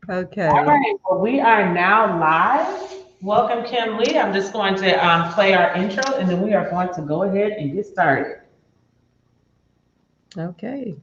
Okay. All right, well, we are now live. Welcome, Kimle. I'm just going to play our intro and then we are going to go ahead and get started. Okay.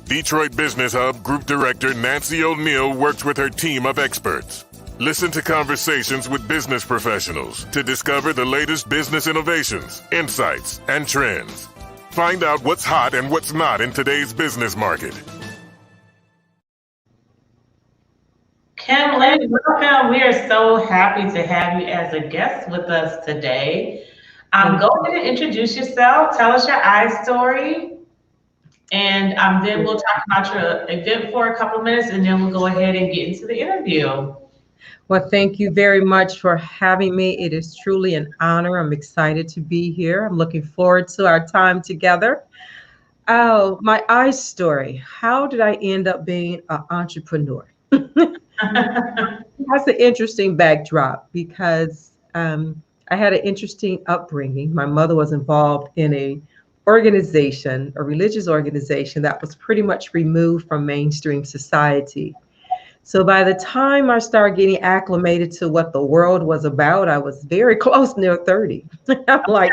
Detroit Business Hub Group Director Nancy O'Neill works with her team of experts. Listen to conversations with business professionals to discover the latest business innovations, insights, and trends. Find out what's hot and what's not in today's business market. Kimle, welcome. We are so happy to have you as a guest with us today. Go ahead and introduce yourself. Tell us your I story. And then we'll talk about your event for a couple of minutes and then we'll go ahead and get into the interview. Well, thank you very much for having me. It is truly an honor. I'm excited to be here. I'm looking forward to our time together. Oh, my I story. How did I end up being an entrepreneur? That's an interesting backdrop because I had an interesting upbringing. My mother was involved in a religious organization that was pretty much removed from mainstream society. So by the time I started getting acclimated to what the world was about, I was very close, near 30. I'm like,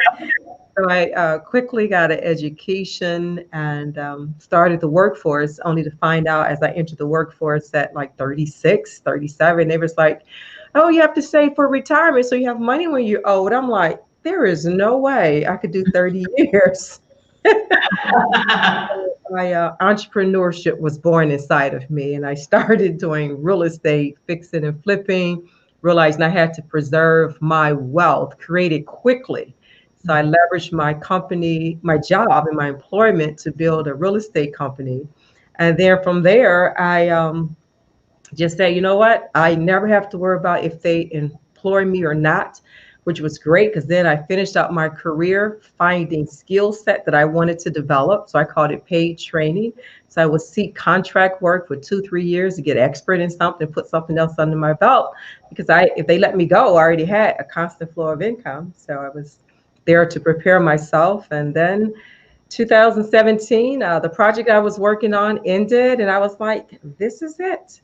so I quickly got an education and started the workforce, only to find out as I entered the workforce at like 36, 37, they was like, oh, you have to save for retirement so you have money when you're old. I'm like, there is no way I could do 30 years. My entrepreneurship was born inside of me, and I started doing real estate, fixing and flipping, realizing I had to preserve my wealth, create it quickly. So I leveraged my company, my job, and my employment to build a real estate company. And then from there, I just say, you know what? I never have to worry about if they employ me or not, which was great because then I finished out my career finding skill set that I wanted to develop. So I called it paid training. So I would seek contract work for 2-3 years to get expert in something, put something else under my belt. Because if they let me go, I already had a constant flow of income. So I was there to prepare myself. And then 2017, the project I was working on ended, and I was like, this is it.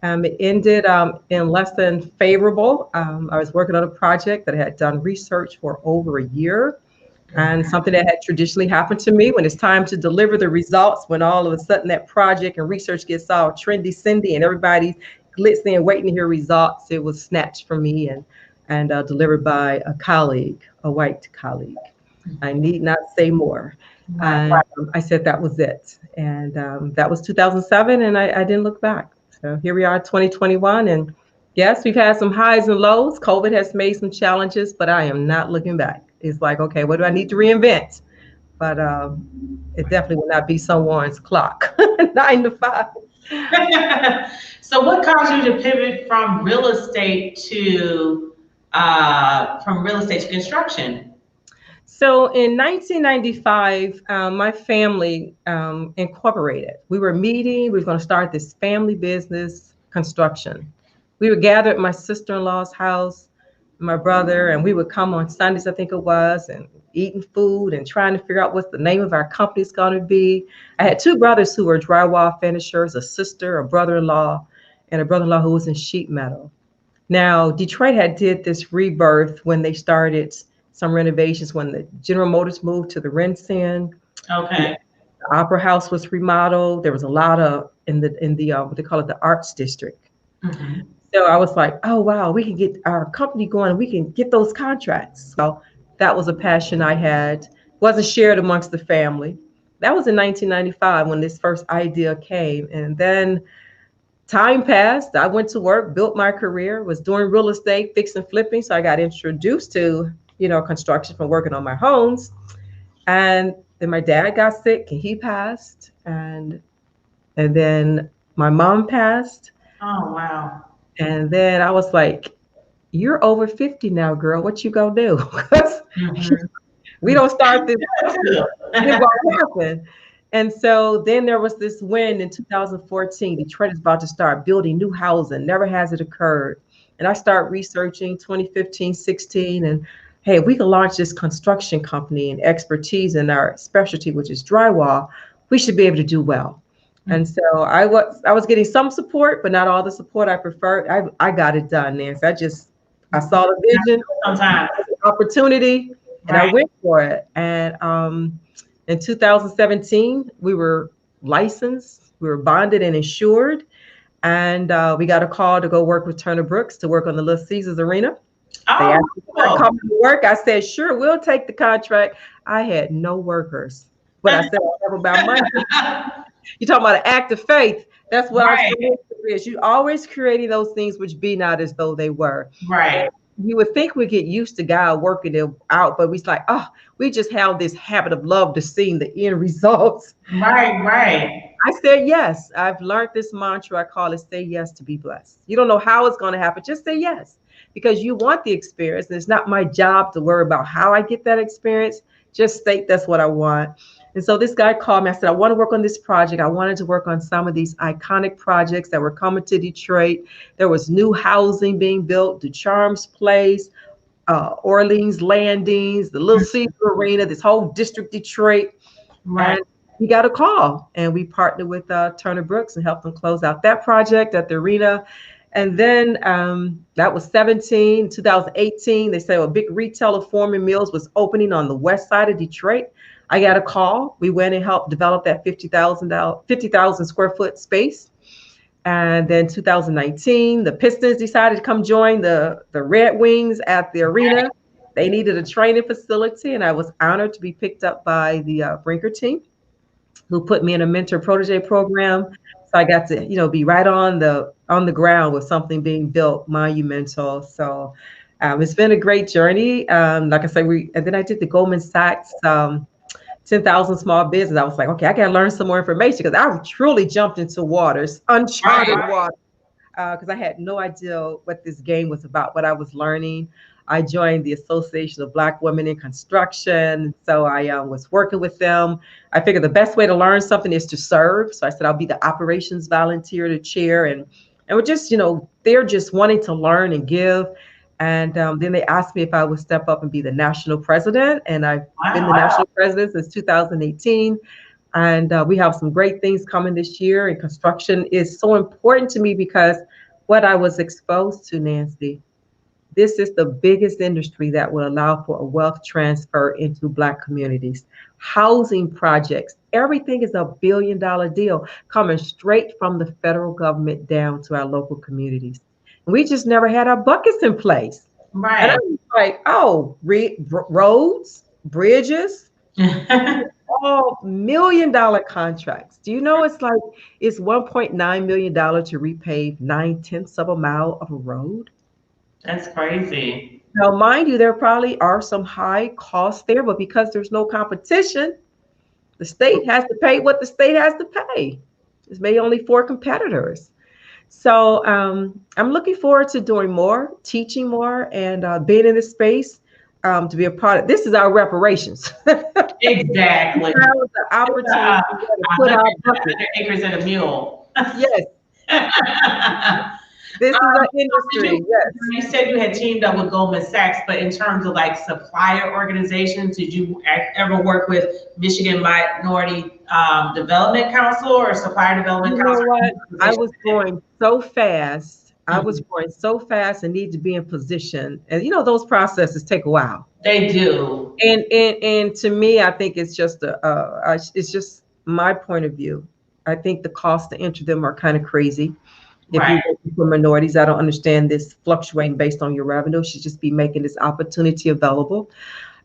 It ended in less than favorable. I was working on a project that I had done research for over a year, and something that had traditionally happened to me when it's time to deliver the results, when all of a sudden that project and research gets all trendy, Cindy, and everybody's glistening and waiting to hear results, it was snatched from me and delivered by a colleague, a white colleague. I need not say more. And I said that was it. And that was 2007, and I didn't look back. So here we are, 2021, and yes, we've had some highs and lows. COVID has made some challenges, but I am not looking back. It's like, okay, what do I need to reinvent? But it definitely will not be someone's clock, 9 to 5. So what caused you to pivot from real estate to construction? So in 1995, my family incorporated. We were meeting, we were going to start this family business, construction. We would gather at my sister-in-law's house, my brother, and we would come on Sundays, I think it was, and eating food and trying to figure out what the name of our company is going to be. I had 2 brothers who were drywall finishers, a sister, a brother-in-law, and a brother-in-law who was in sheet metal. Now, Detroit had did this rebirth when they started some renovations when the General Motors moved to the RenCen. Okay. The Opera House was remodeled. There was a lot of in the what they call it, the arts district. Mm-hmm. So I was like, oh wow, we can get our company going. We can get those contracts. So that was a passion I had. Wasn't shared amongst the family. That was in 1995 when this first idea came, and then time passed. I went to work, built my career, was doing real estate, fixing, flipping. So I got introduced to construction from working on my homes. And then my dad got sick and he passed. And then my mom passed. Oh, wow. And then I was like, you're over 50 now, girl. What you gonna do? 'Cause we don't start this. It won't happen. And so then there was this win in 2014. Detroit is about to start building new housing. Never has it occurred. And I start researching 2015, 16, and hey, if we can launch this construction company and expertise in our specialty, which is drywall, we should be able to do well. And so I was getting some support, but not all the support I preferred. I got it done, Nancy. I saw the vision, sometimes opportunity, and I went for it. And in 2017, we were licensed, we were bonded and insured, and we got a call to go work with Turner Brooks to work on the Little Caesars Arena. They asked me to come to work. I said, sure, we'll take the contract. I had no workers, but I said, I'll never about money. You're talking about an act of faith. That's what our solution is. You always creating those things which be not as though they were. Right. You would think we get used to God working it out, but we like, we just have this habit of love to seeing the end results. Right. I said yes. I've learned this mantra. I call it say yes to be blessed. You don't know how it's going to happen. Just say yes, because you want the experience. And it's not my job to worry about how I get that experience. Just state that's what I want. And so this guy called me. I said, I want to work on this project. I wanted to work on some of these iconic projects that were coming to Detroit. There was new housing being built, the Charms Place, Orleans Landings, the Little Caesars Arena, this whole district, Detroit. Right. And we got a call, and we partnered with Turner Brooks and helped them close out that project at the arena. And then that was 17, 2018. They said a big retailer, Foreman Mills, was opening on the west side of Detroit. I got a call. We went and helped develop that 50,000 square foot space. And then 2019, the Pistons decided to come join the Red Wings at the arena. They needed a training facility, and I was honored to be picked up by the Brinker team, who put me in a mentor protege program. So I got to, be right on the ground with something being built monumental. So it's been a great journey. Like I said, and then I did the Goldman Sachs 10,000 small business. I was like, okay, I got to learn some more information, because I truly jumped into waters, uncharted waters, because I had no idea what this game was about, what I was learning. I joined the Association of Black Women in Construction. So I was working with them. I figured the best way to learn something is to serve. So I said, I'll be the operations volunteer to chair. And we're just, they're just wanting to learn and give. And then they asked me if I would step up and be the national president. And I've been the national president since 2018. And we have some great things coming this year. And construction is so important to me, because what I was exposed to, Nancy, this is the biggest industry that will allow for a wealth transfer into Black communities. Housing projects, everything is $1 billion deal coming straight from the federal government down to our local communities. And we just never had our buckets in place. Right. And I was like, roads, bridges, all $1 million contracts. Do you know it's $1.9 million to repave 9/10 of a mile of a road? That's crazy. Now, mind you, there probably are some high costs there, but because there's no competition, the state has to pay what the state has to pay. There's maybe only 4 competitors. So I'm looking forward to doing more, teaching more, and being in this space to be a part of. This is our reparations. Exactly. That was the opportunity to put our 100 acres and a mule. Yes. This is an industry, yes. You said you had teamed up with Goldman Sachs, but in terms of supplier organizations, did you ever work with Michigan Minority Development Council or Supplier Development Council? You know what? I was going so fast. And need to be in position. And those processes take a while. They do. And to me, I think it's just it's just my point of view. I think the cost to enter them are kind of crazy. If Right. you work for minorities, I don't understand this fluctuating based on your revenue. Should just be making this opportunity available.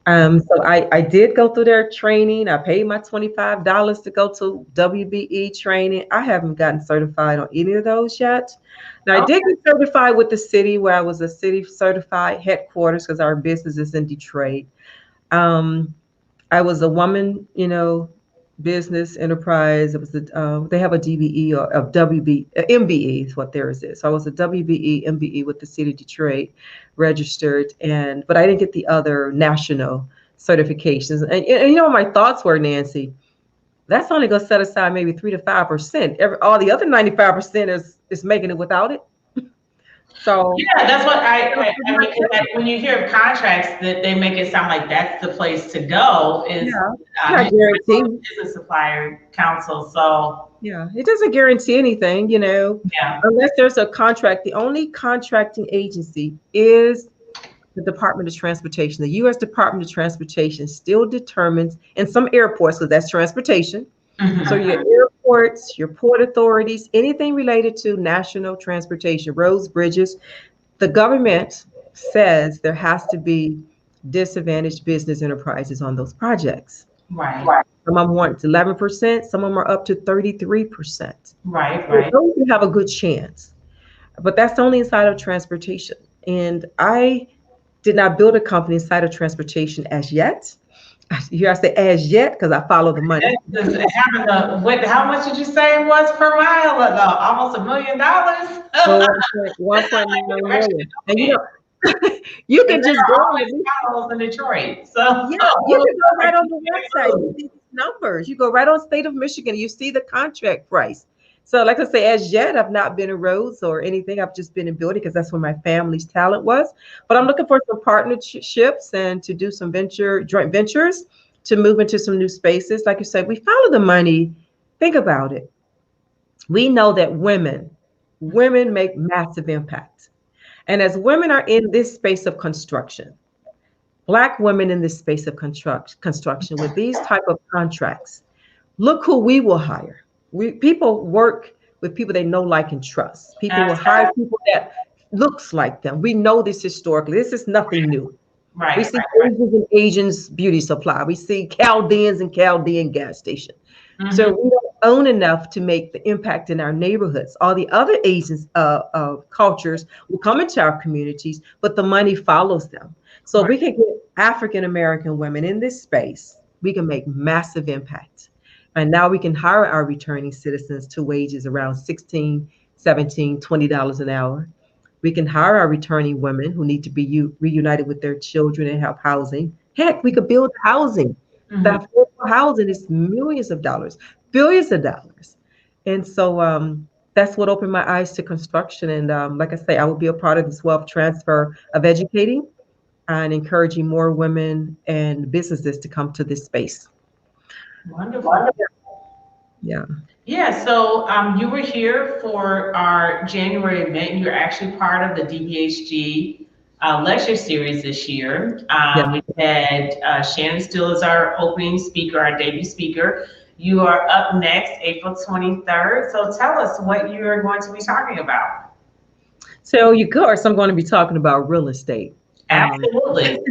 So I did go through their training. I paid my $25 to go to WBE training. I haven't gotten certified on any of those yet. Now, I did get certified with the city, where I was a city certified headquarters, because our business is in Detroit. I was a woman, business enterprise. It was they have a DBE or a WB MBE is what theirs is. So I was a WBE MBE with the city of Detroit, registered, but I didn't get the other national certifications. And my thoughts were, Nancy, that's only going to set aside maybe 3 to 5%. All the other 95% is making it without it. So yeah, that's what I mean, 'cause when you hear of contracts, that they make it sound like that's the place to go. Is not guaranteed. Business Supplier Council. So yeah, it doesn't guarantee anything, yeah. unless there's a contract. The only contracting agency is the Department of Transportation. The U.S. Department of Transportation still determines, in some airports, because that's transportation. So your airports, your port authorities, anything related to national transportation, roads, bridges, the government says there has to be disadvantaged business enterprises on those projects. Right. Some of them want 11%, some of them are up to 33%. Right. So those have a good chance. But that's only inside of transportation. And I did not build a company inside of transportation as yet. You have to say as yet because I follow the money. How much did you say it was per mile? Almost $1 million. 1.9 million. And you can just go in Detroit. So yeah, you can go right on the website. You see these numbers. You go right on State of Michigan. You see the contract price. So like I say, as yet, I've not been in roads or anything. I've just been in building because that's where my family's talent was. But I'm looking for some partnerships and to do some joint ventures to move into some new spaces. Like you said, we follow the money. Think about it. We know that women make massive impact. And as women are in this space of construction, Black women in this space of construction with these type of contracts, look who we will hire. People work with people they know, like, and trust. People will hire people that looks like them. We know this historically. This is nothing new. Right. We see Asians and Asians beauty supply. We see Chaldeans and Chaldean gas station. So we don't own enough to make the impact in our neighborhoods. All the other Asians cultures will come into our communities, but the money follows them. So if we can get African American women in this space, we can make massive impact. And now we can hire our returning citizens to wages around $16, $17, $20 an hour. We can hire our returning women who need to be reunited with their children and have housing. Heck, we could build housing. That affordable housing is millions of dollars, billions of dollars. And so that's what opened my eyes to construction. And like I say, I will be a part of this wealth transfer of educating and encouraging more women and businesses to come to this space. Wonderful. Yeah. Yeah. So you were here for our January event. You're actually part of the DBHG lecture series this year. We had Shannon Steele as our opening speaker, our debut speaker. You are up next, April 23rd. So tell us what you're going to be talking about. So of course, I'm going to be talking about real estate. Absolutely.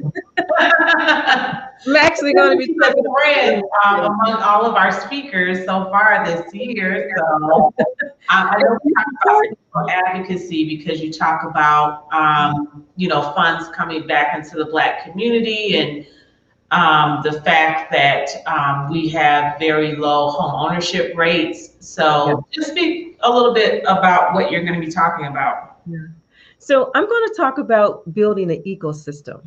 I'm actually going to be talking brand among all of our speakers so far this year. So I know we talk about advocacy because you talk about funds coming back into the Black community and the fact that we have very low home ownership rates. So just speak a little bit about what you're going to be talking about. Yeah. So I'm going to talk about building an ecosystem,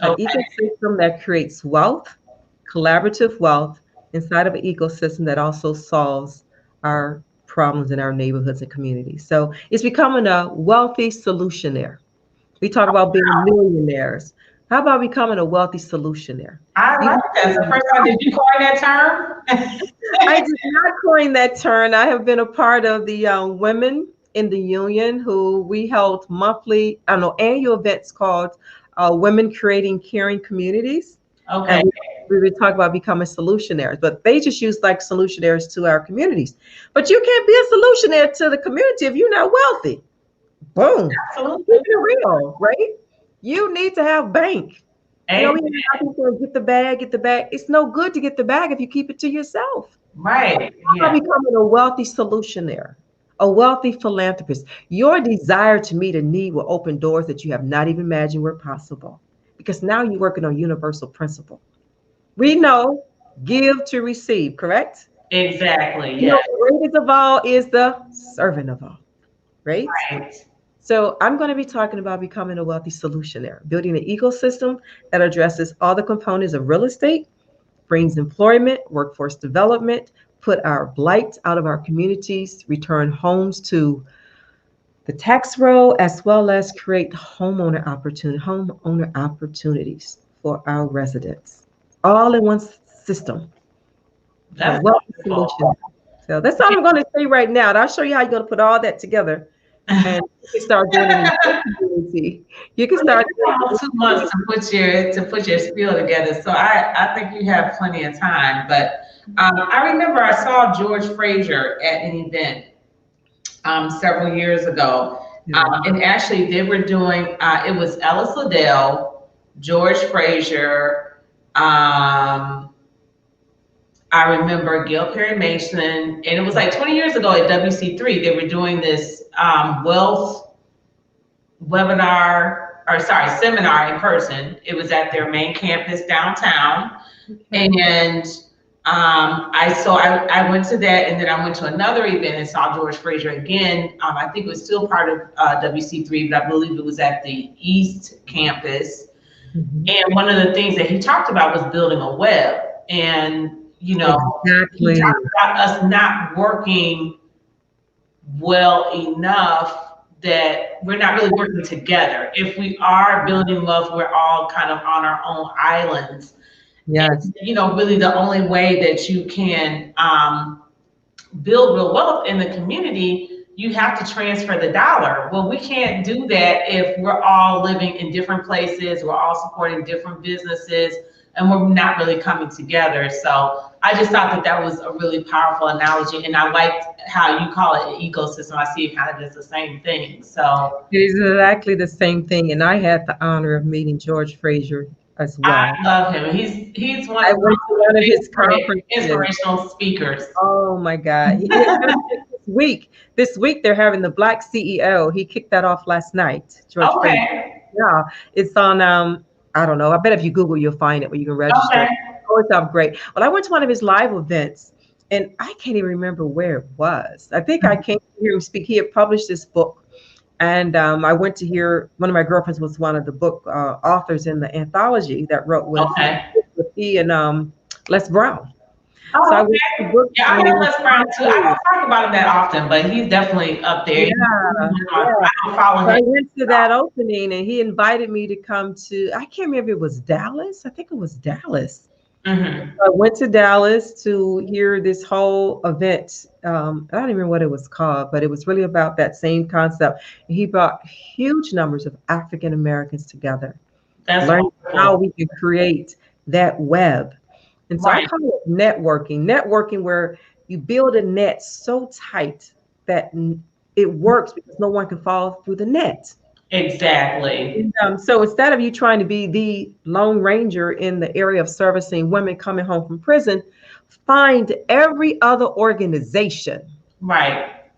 an ecosystem that creates wealth, collaborative wealth inside of an ecosystem that also solves our problems in our neighborhoods and communities. So it's becoming a wealthy solutionaire. We talk about being millionaires. How about becoming a wealthy solutionaire? I like that. The first time, did you coin that term? I did not coin that term. I have been a part of the women in the union who we held annual events called Women Creating Caring Communities. Okay. And we would talk about becoming solutionaires, but they just use like solutionaires to our communities. But you can't be a solutionaire to the community if you're not wealthy. Boom. Absolutely. Keep it real, right? You need to have bank. We have people get the bag. It's no good to get the bag if you keep it to yourself. Right. How becoming a wealthy solutionaire, a wealthy philanthropist. Your desire to meet a need will open doors that you have not even imagined were possible. Because now you're working on universal principle. We know give to receive, correct? Exactly. Yeah. The greatest of all is the servant of all, right? Right. So I'm going to be talking about becoming a wealthy solutionaire, building an ecosystem that addresses all the components of real estate brings employment, workforce development, put our blight out of our communities, return homes to the tax roll, as well as create homeowner opportunities for our residents, all in one system. That's Solution. So that's all I'm going to say right now. And I'll show you how you're going to put all that together. And you can start doing it in your community. You can start doing 2 months to put your spiel together. So I think you have plenty of time. But I remember I saw George Fraser at an event several years ago. And actually they were doing, it was Ellis Liddell, George Fraser, I remember Gail Perry Mason, and it was like 20 years ago at WC3, they were doing this wealth seminar in person. It was at their main campus downtown. And I went to that, and then I went to another event and saw George Fraser again. I think it was still part of WC3, but I believe it was at the East campus. And one of the things that he talked about was building a web. And he talked about us not working well enough, that we're not really working together. If we are building wealth, we're all kind of on our own islands. Yes. And, really the only way that you can build real wealth in the community, you have to transfer the dollar. Well, we can't do that if we're all living in different places, we're all supporting different businesses, and we're not really coming together. So I just thought that was a really powerful analogy, and I liked how you call it an ecosystem. I see it kind of as the same thing. So it's exactly the same thing. And I had the honor of meeting George Fraser as well. I love him. He's one of his inspirational speakers. Oh my God. This week they're having the Black CEO. He kicked that off last night. George Fraser. Yeah, it's on I don't know. I bet if you Google, you'll find it where you can register. Okay. Oh, it sounds great. Well, I went to one of his live events, and I can't even remember where it was. I think I came to hear him speak. He had published this book, and I went to hear, one of my girlfriends was one of the book authors in the anthology that wrote with he and Les Brown. Oh, so okay. I know Les Brown too. I don't talk about him that often, but he's definitely up there. I don't follow him. I went to that opening, and he invited me to come to, I can't remember if it was Dallas. I think it was Dallas. Mm-hmm. I went to Dallas to hear this whole event. I don't even remember what it was called, but it was really about that same concept. He brought huge numbers of African Americans together, learning how we can create that web. And so I call it networking where you build a net so tight that it works because no one can fall through the net. Exactly. And, so instead of you trying to be the Lone Ranger in the area of servicing women coming home from prison, find every other organization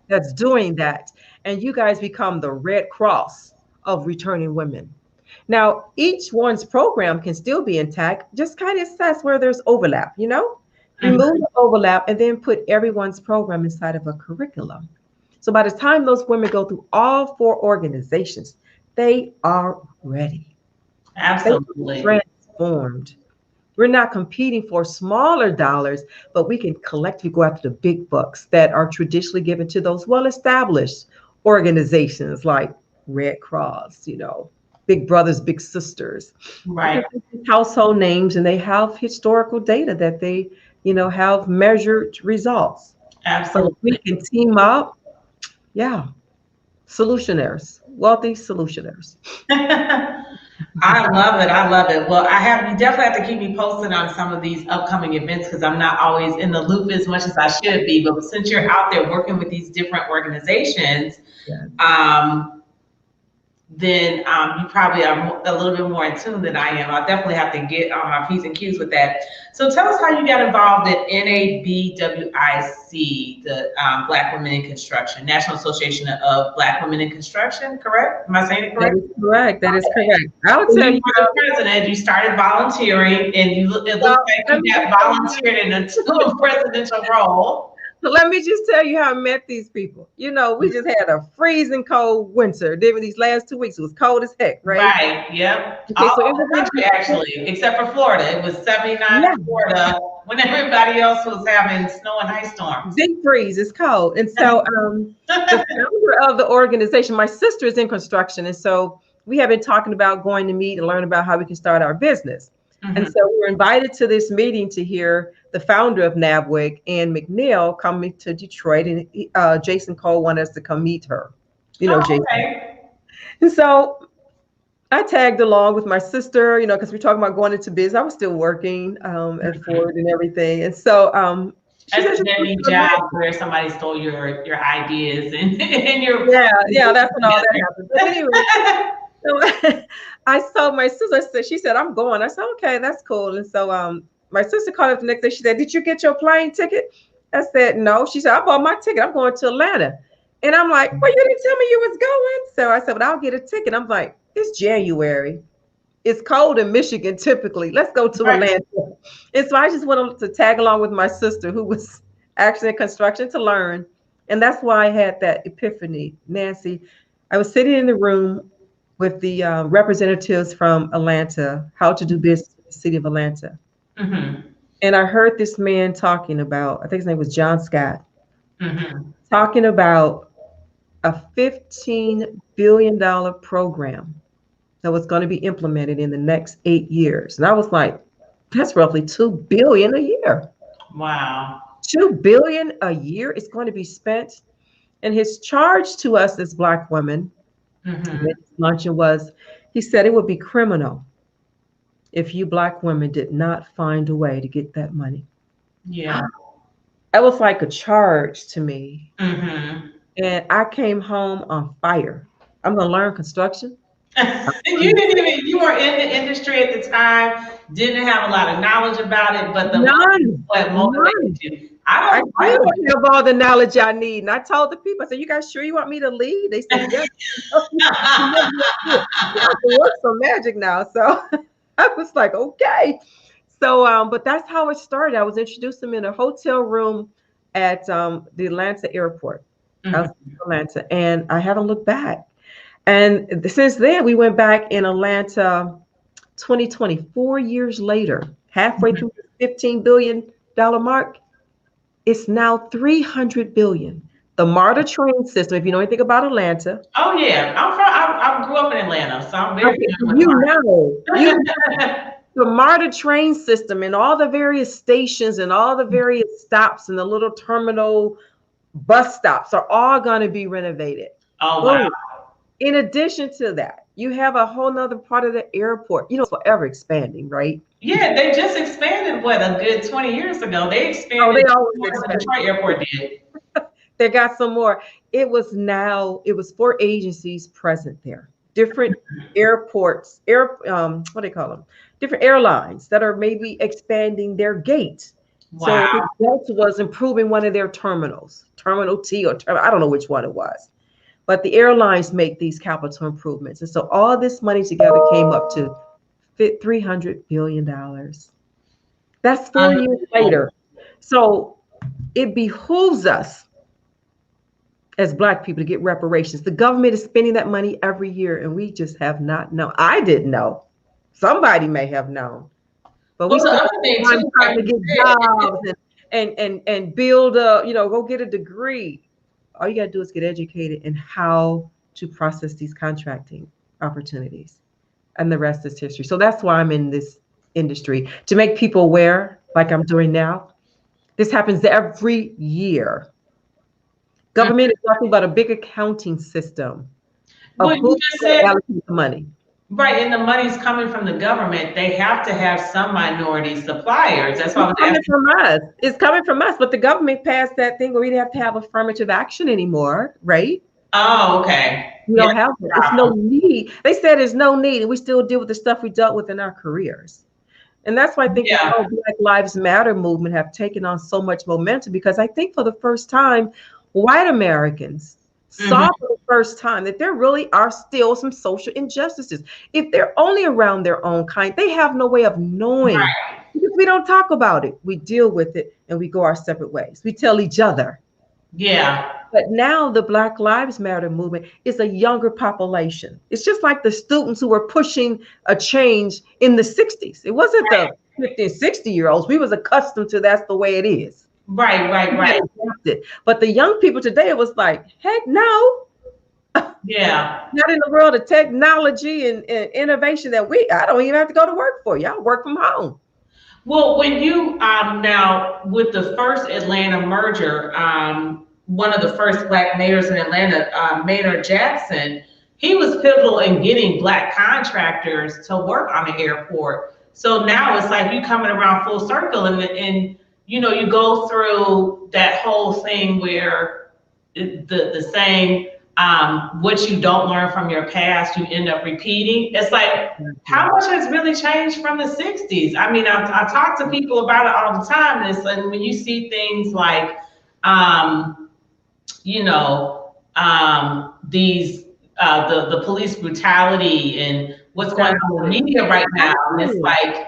that's doing that. And you guys become the Red Cross of returning women. Now, each one's program can still be intact, just kind of assess where there's overlap, remove the overlap and then put everyone's program inside of a curriculum. So by the time those women go through all 4 organizations, they are ready. Absolutely. Transformed. We're not competing for smaller dollars, but we can collectively go after the big bucks that are traditionally given to those well-established organizations like Red Cross, Big Brothers, Big Sisters. Right. Household names, and they have historical data that they, have measured results. Absolutely. So we can team up. Yeah. Solutionaires, wealthy solutionaires. I love it. Well, you definitely have to keep me posted on some of these upcoming events because I'm not always in the loop as much as I should be. But since you're out there working with these different organizations, then you probably are a little bit more in tune than I am. I'll definitely have to get on my P's and Q's with that. So tell us how you got involved in NABWIC, the Black Women in Construction, National Association of Black Women in Construction, correct? Am I saying it correct? That is correct. I'll tell you. President, you started volunteering, and it looks like you got volunteered in a presidential role. let me just tell you how I met these people. We just had a freezing cold winter. Then these last 2 weeks, it was cold as heck, right? Right, yep. Okay, so All over the country, actually, except for Florida. It was 79 in Florida when everybody else was having snow and ice storms. Deep freeze, it's cold. And so the founder of the organization, my sister is in construction. And so we have been talking about going to meet and learn about how we can start our business. And so we were invited to this meeting to hear the founder of NABWIC, Ann McNeil, coming to Detroit, and Jason Cole wanted us to come meet her. Jason. Okay. And so I tagged along with my sister, because we're talking about going into business. I was still working at Ford and everything. And so that's a deadly job where somebody stole your ideas and your that's when all that happened. But anyway. So I told my sister, she said, I'm going. I said, okay, that's cool. And so my sister called up the next day. She said, did you get your plane ticket? I said, no. She said, I bought my ticket. I'm going to Atlanta. And I'm like, well, you didn't tell me you was going. So I said, well, I'll get a ticket. I'm like, it's January. It's cold in Michigan typically. Let's go to Atlanta. And so I just went to tag along with my sister, who was actually in construction, to learn. And that's why I had that epiphany, Nancy. I was sitting in the room with the representatives from Atlanta, how to do business with the city of Atlanta. And I heard this man talking about, I think his name was John Scott, talking about a $15 billion program that was going to be implemented in the next 8 years. And I was like, that's roughly $2 billion a year. Wow. $2 billion a year is going to be spent. And his charge to us as Black women, luncheon was, he said it would be criminal if you Black women did not find a way to get that money. Yeah. That was like a charge to me. And I came home on fire. I'm going to learn construction. You were in the industry at the time, didn't have a lot of knowledge about it, but what motivated you? I don't have all the knowledge I need. And I told the people, I said, you guys sure you want me to lead? They said, yes. Work some magic now. So I was like, okay. So, but that's how it started. I was introduced them in a hotel room at the Atlanta airport. I was in Atlanta, and I haven't looked back. And since then, we went back in Atlanta 4 years later, halfway through the $15 billion mark. It's now $300 billion. The MARTA train system, if you know anything about Atlanta. Oh, yeah. I grew up in Atlanta, so I'm very familiar with the MARTA train system and all the various stations and all the various stops and the little terminal bus stops are all going to be renovated. Oh, wow. In addition to that, you have a whole nother part of the airport, forever expanding, right? Yeah, they just expanded, a good 20 years ago. They expanded. They always expanded. The Detroit airport did. They got some more. It was 4 agencies present there. Different airports, what do they call them? Different airlines that are maybe expanding their gate. Wow. So Delta was improving one of their terminals, Terminal T or I don't know which one it was. But the airlines make these capital improvements. And so all this money together came up to $300 billion. That's 4 years later. So it behooves us as Black people to get reparations. The government is spending that money every year, and we just have not known. I didn't know. Somebody may have known. But we spent time to get jobs and build go get a degree. All you got to do is get educated in how to process these contracting opportunities. And the rest is history. So that's why I'm in this industry, to make people aware, like I'm doing now. This happens every year. Government is nothing but a big accounting system of who allocates the money. Right, and the money's coming from the government. They have to have some minority suppliers. That's why it's coming from us. It's coming from us, but the government passed that thing where we didn't have to have affirmative action anymore, right? Oh, okay. We don't have it. There's no need. They said there's no need, and we still deal with the stuff we dealt with in our careers. And that's why I think the whole Black Lives Matter movement have taken on so much momentum, because I think for the first time, white Americans saw for the first time that there really are still some social injustices. If they're only around their own kind, they have no way of knowing Because we don't talk about it. We deal with it and we go our separate ways. We tell each other. Yeah. But now the Black Lives Matter movement is a younger population. It's just like the students who were pushing a change in the 60s. It wasn't the 50 and 60-year-olds. We was accustomed to that's the way it is. Right. But the young people today, it was like, heck no. Yeah. Not in the world of technology and innovation that I don't even have to go to work for. Y'all work from home. Well, when you now with the first Atlanta merger, one of the first Black mayors in Atlanta, Mayor Jackson, he was pivotal in getting Black contractors to work on the airport. So now it's like you coming around full circle, and you go through that whole thing where the saying, what you don't learn from your past, you end up repeating. It's like, how much has really changed from the 60s? I mean, I talk to people about it all the time. And it's like when you see things like, these the police brutality and what's going on in the media right now, and it's like,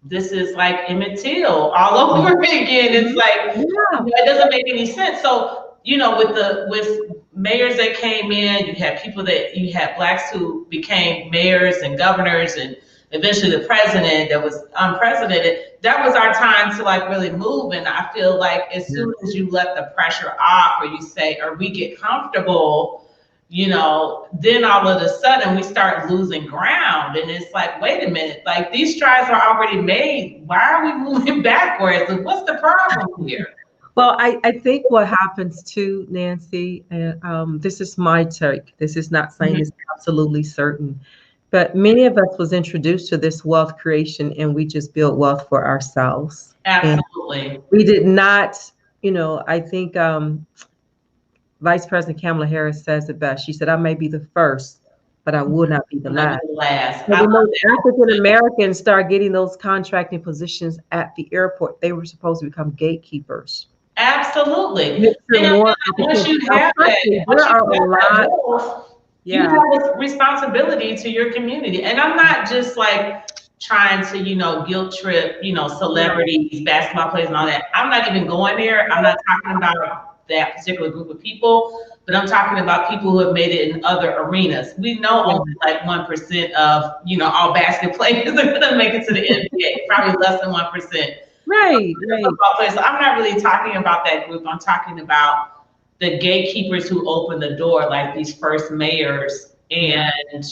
this is like Emmett Till all over again. It's like, it doesn't make any sense. So, with mayors that came in, you had Blacks who became mayors and governors, and eventually the president that was unprecedented. That was our time to like really move. And I feel like as soon as you let the pressure off, or you say, or we get comfortable, then all of a sudden we start losing ground. And it's like, wait a minute, like these strides are already made. Why are we moving backwards? And what's the problem here? Well, I think what happens too, Nancy, and this is my take. This is not saying it's absolutely certain, but many of us was introduced to this wealth creation, and we just built wealth for ourselves. Absolutely. And we did not, I think Vice President Kimle Nailer says it best. She said, I may be the first, but I will not be the last. When most African Americans start getting those contracting positions at the airport, they were supposed to become gatekeepers. Absolutely. Once you have that, you have a responsibility to your community. And I'm not just like trying to, guilt trip, celebrities, basketball players and all that. I'm not even going there. I'm not talking about that particular group of people, but I'm talking about people who have made it in other arenas. We know only like 1% of, all basketball players are going to make it to the NBA, probably less than 1%. Right. So I'm not really talking about that group. I'm talking about the gatekeepers who opened the door, like these first mayors. And,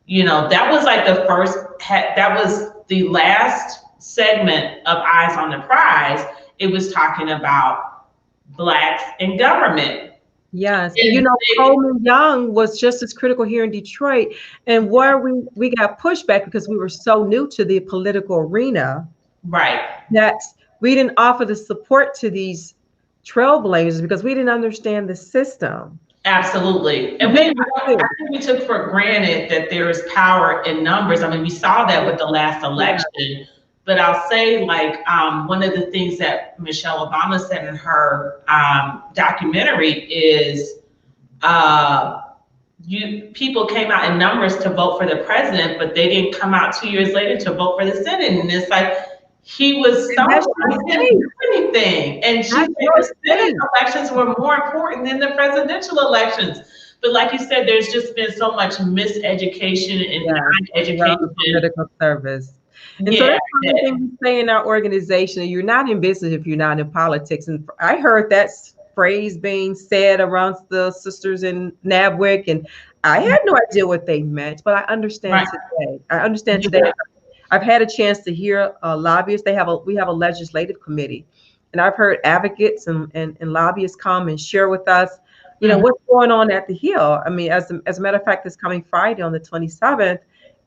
that was like that was the last segment of Eyes on the Prize. It was talking about Blacks in government. Yes. Coleman Young was just as critical here in Detroit. And where we got pushback because we were so new to the political arena. Right. That we didn't offer the support to these trailblazers because we didn't understand the system. Absolutely. And I think we took for granted that there is power in numbers. I mean, we saw that with the last election. But I'll say, like, one of the things that Michelle Obama said in her documentary is people came out in numbers to vote for the president, but they didn't come out 2 years later to vote for the Senate. And it's like, he was so he didn't do anything. And the Senate elections were more important than the presidential elections. But like you said, there's just been so much miseducation and non-education. Political service. And so that's one thing we say in our organization, you're not in business if you're not in politics. And I heard that phrase being said around the sisters in NABWIC, and I had no idea what they meant, but I understand today. I understand today. I've had a chance to hear lobbyists. We have a legislative committee, and I've heard advocates and lobbyists come and share with us, what's going on at the Hill. I mean, as a matter of fact, this coming Friday on the 27th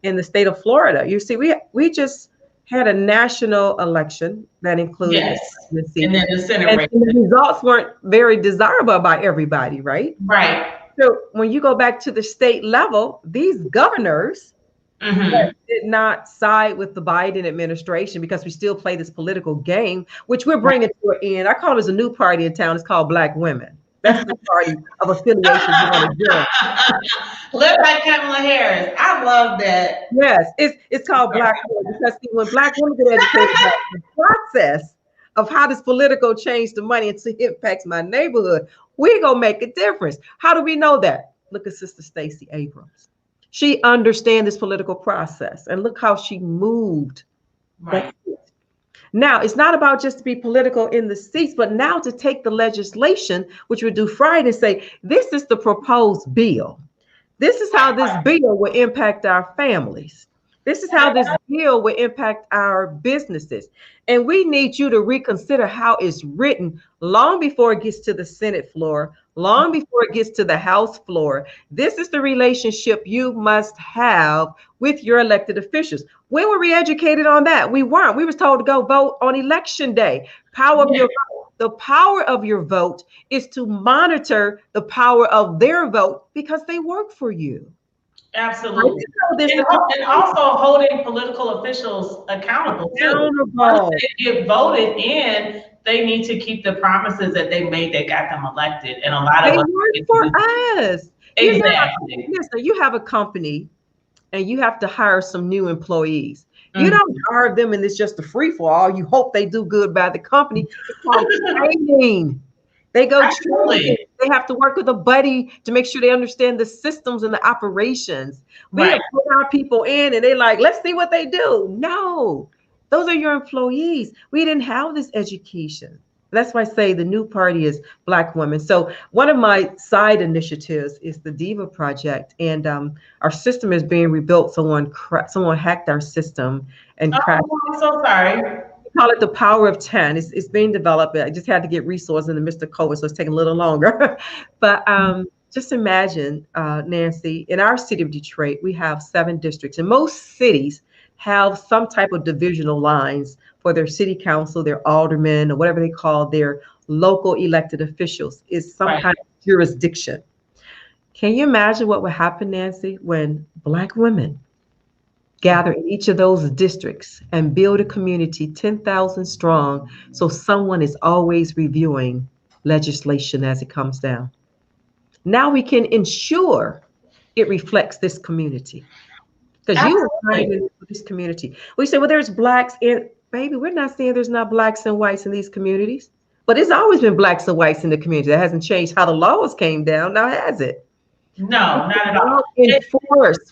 in the state of Florida. You see, we just had a national election that included and then the Senate race. And the results weren't very desirable by everybody, right? Right. So when you go back to the state level, these governors that did not side with the Biden administration because we still play this political game, which we're bringing to an end. I call it as a new party in town. It's called Black Women. That's the party of affiliation you want to join. Live like Kimle Harris. I love that. Yes, it's called Black Women because see, when Black women get educated about the process of how this political change the money and it impacts my neighborhood, we're gonna make a difference. How do we know that? Look at Sister Stacey Abrams. She understands this political process, and look how she moved. Right. Now, it's not about just to be political in the seats, but now to take the legislation, which we do Friday, and say, this is the proposed bill. This is how this bill will impact our families. This is how this bill will impact our businesses. And we need you to reconsider how it's written long before it gets to the Senate floor, long before it gets to the House floor. This is the relationship you must have with your elected officials. When were we educated on that? We weren't. We was told to go vote on election day. Power of your vote. The power of your vote is to monitor the power of their vote because they work for you. Absolutely. And also holding political officials accountable. Once they get voted in, they need to keep the promises that they made that got them elected. And a lot of us work for us. Exactly. Listen, you have a company and you have to hire some new employees. You don't hire them and it's just a free for all. You hope they do good by the company. It's called training. They go training. They have to work with a buddy to make sure they understand the systems and the operations. We have put our people in and they're like, let's see what they do. No, those are your employees. We didn't have this education. That's why I say the new party is Black women. So one of my side initiatives is the Diva Project, and our system is being rebuilt. Someone hacked our system and cracked. Oh, I'm so sorry. We call it the Power of 10. It's being developed. I just had to get resources in the midst of COVID, so it's taking a little longer. But just imagine, Nancy, in our city of Detroit, we have 7 districts, and most cities have some type of divisional lines for their city council, their aldermen, or whatever they call their local elected officials, is some kind of jurisdiction. Can you imagine what would happen, Nancy, when Black women gather in each of those districts and build a community 10,000 strong, so someone is always reviewing legislation as it comes down? Now we can ensure it reflects this community. Because you are not even in this community. We say, well, there's Blacks in, baby, we're not saying there's not Blacks and whites in these communities, but it's always been Blacks and whites in the community. That hasn't changed how the laws came down. Now, has it? No, not at all.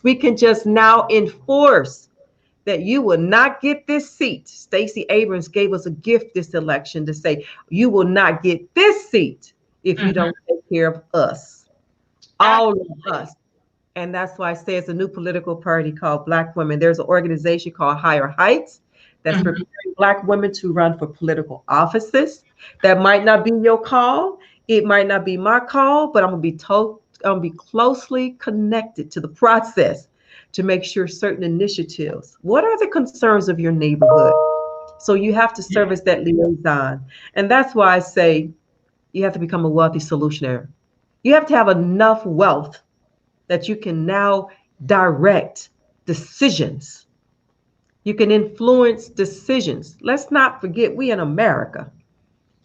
We can just now enforce that you will not get this seat. Stacey Abrams gave us a gift this election to say, you will not get this seat if you don't take care of us, all of us. And that's why I say it's a new political party called Black Women. There's an organization called Higher Heights that's preparing Black women to run for political offices. That might not be your call. It might not be my call, but I'm gonna be closely connected to the process to make sure certain initiatives. What are the concerns of your neighborhood? So you have to serve as that liaison. And that's why I say you have to become a wealthy solutionary. You have to have enough wealth that you can now direct decisions. You can influence decisions. Let's not forget, we in America,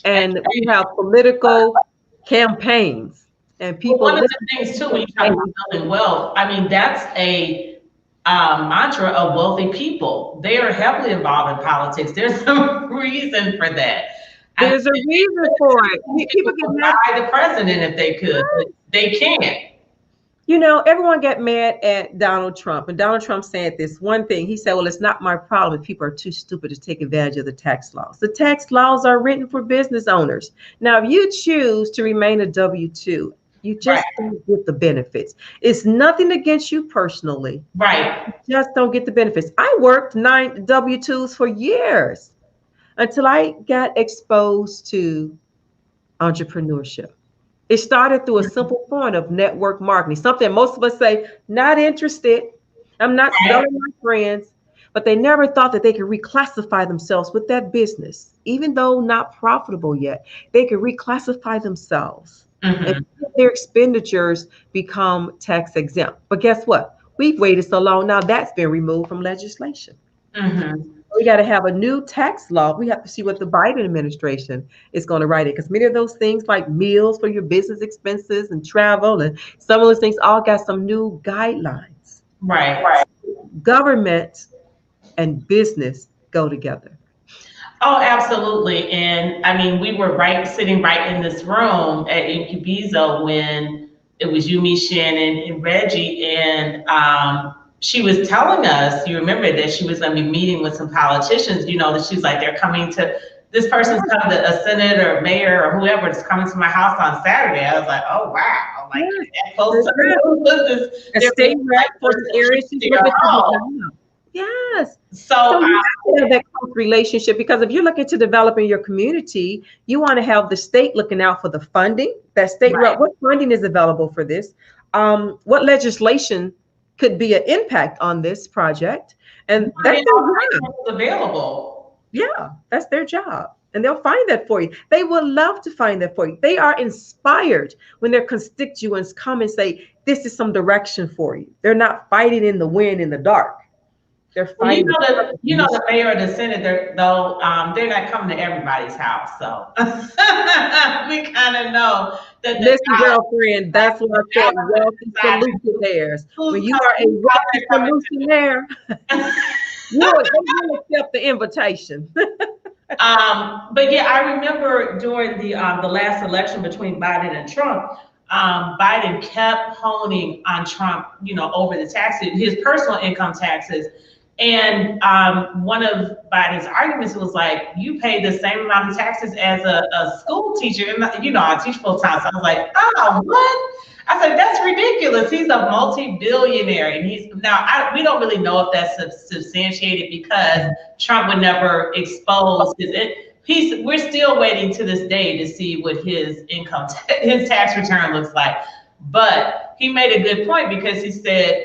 and we have political campaigns and people. Well, one of the things too, when you talk about building wealth, I mean, that's a mantra of wealthy people. They are heavily involved in politics. There's some reason for that. There's a reason for it. People get mad at the president if they could, but they can't. You know, everyone got mad at Donald Trump, and Donald Trump said this one thing. He said, well, it's not my problem if people are too stupid to take advantage of the tax laws. The tax laws are written for business owners. Now, if you choose to remain a W-2, you just don't get the benefits. It's nothing against you personally. Right. You just don't get the benefits. I worked 9 W-2s for years until I got exposed to entrepreneurship. It started through a simple point of network marketing, something most of us say, not interested. I'm not selling my friends, but they never thought that they could reclassify themselves with that business. Even though not profitable yet, they could reclassify themselves and their expenditures become tax exempt. But guess what? We've waited so long now that's been removed from legislation. We got to have a new tax law. We have to see what the Biden administration is going to write it, because many of those things like meals for your business expenses and travel and some of those things all got some new guidelines. Right. Government and business go together. Oh, absolutely. And I mean, we were sitting right in this room at Incubizo when it was you, me, Shannon, and Reggie. And she was telling us, you remember that she was going to be meeting with some politicians, that she's like, this person's coming to a senator or mayor or whoever is coming to my house on Saturday. I was like, oh, wow. Like, that close to a state rep for the area she's looking to. Yes. So you have that close relationship, because if you're looking to develop in your community, you want to have the state looking out for the funding. That state rep, what funding is available for this? What legislation could be an impact on this project? And that's available. Yeah, that's their job. And they'll find that for you. They will love to find that for you. They are inspired when their constituents come and say, this is some direction for you. They're not fighting in the wind in the dark. They're fighting. The mayor or the senator, though, they're not coming to everybody's house. So we kind of know that. Listen, girlfriend, that's what I said. Wealthy solutionaires. When you are a wealthy solutionaire, they will accept the invitation. But yeah, I remember during the last election between Biden and Trump, Biden kept honing on Trump, over the taxes, his personal income taxes. And one of Biden's arguments was like, you pay the same amount of taxes as a school teacher. And, I teach full time. So I was like, oh, what? I said, that's ridiculous. He's a multi-billionaire. And we don't really know if that's substantiated, because Trump would never expose we're still waiting to this day to see what his his tax return looks like. But he made a good point, because he said,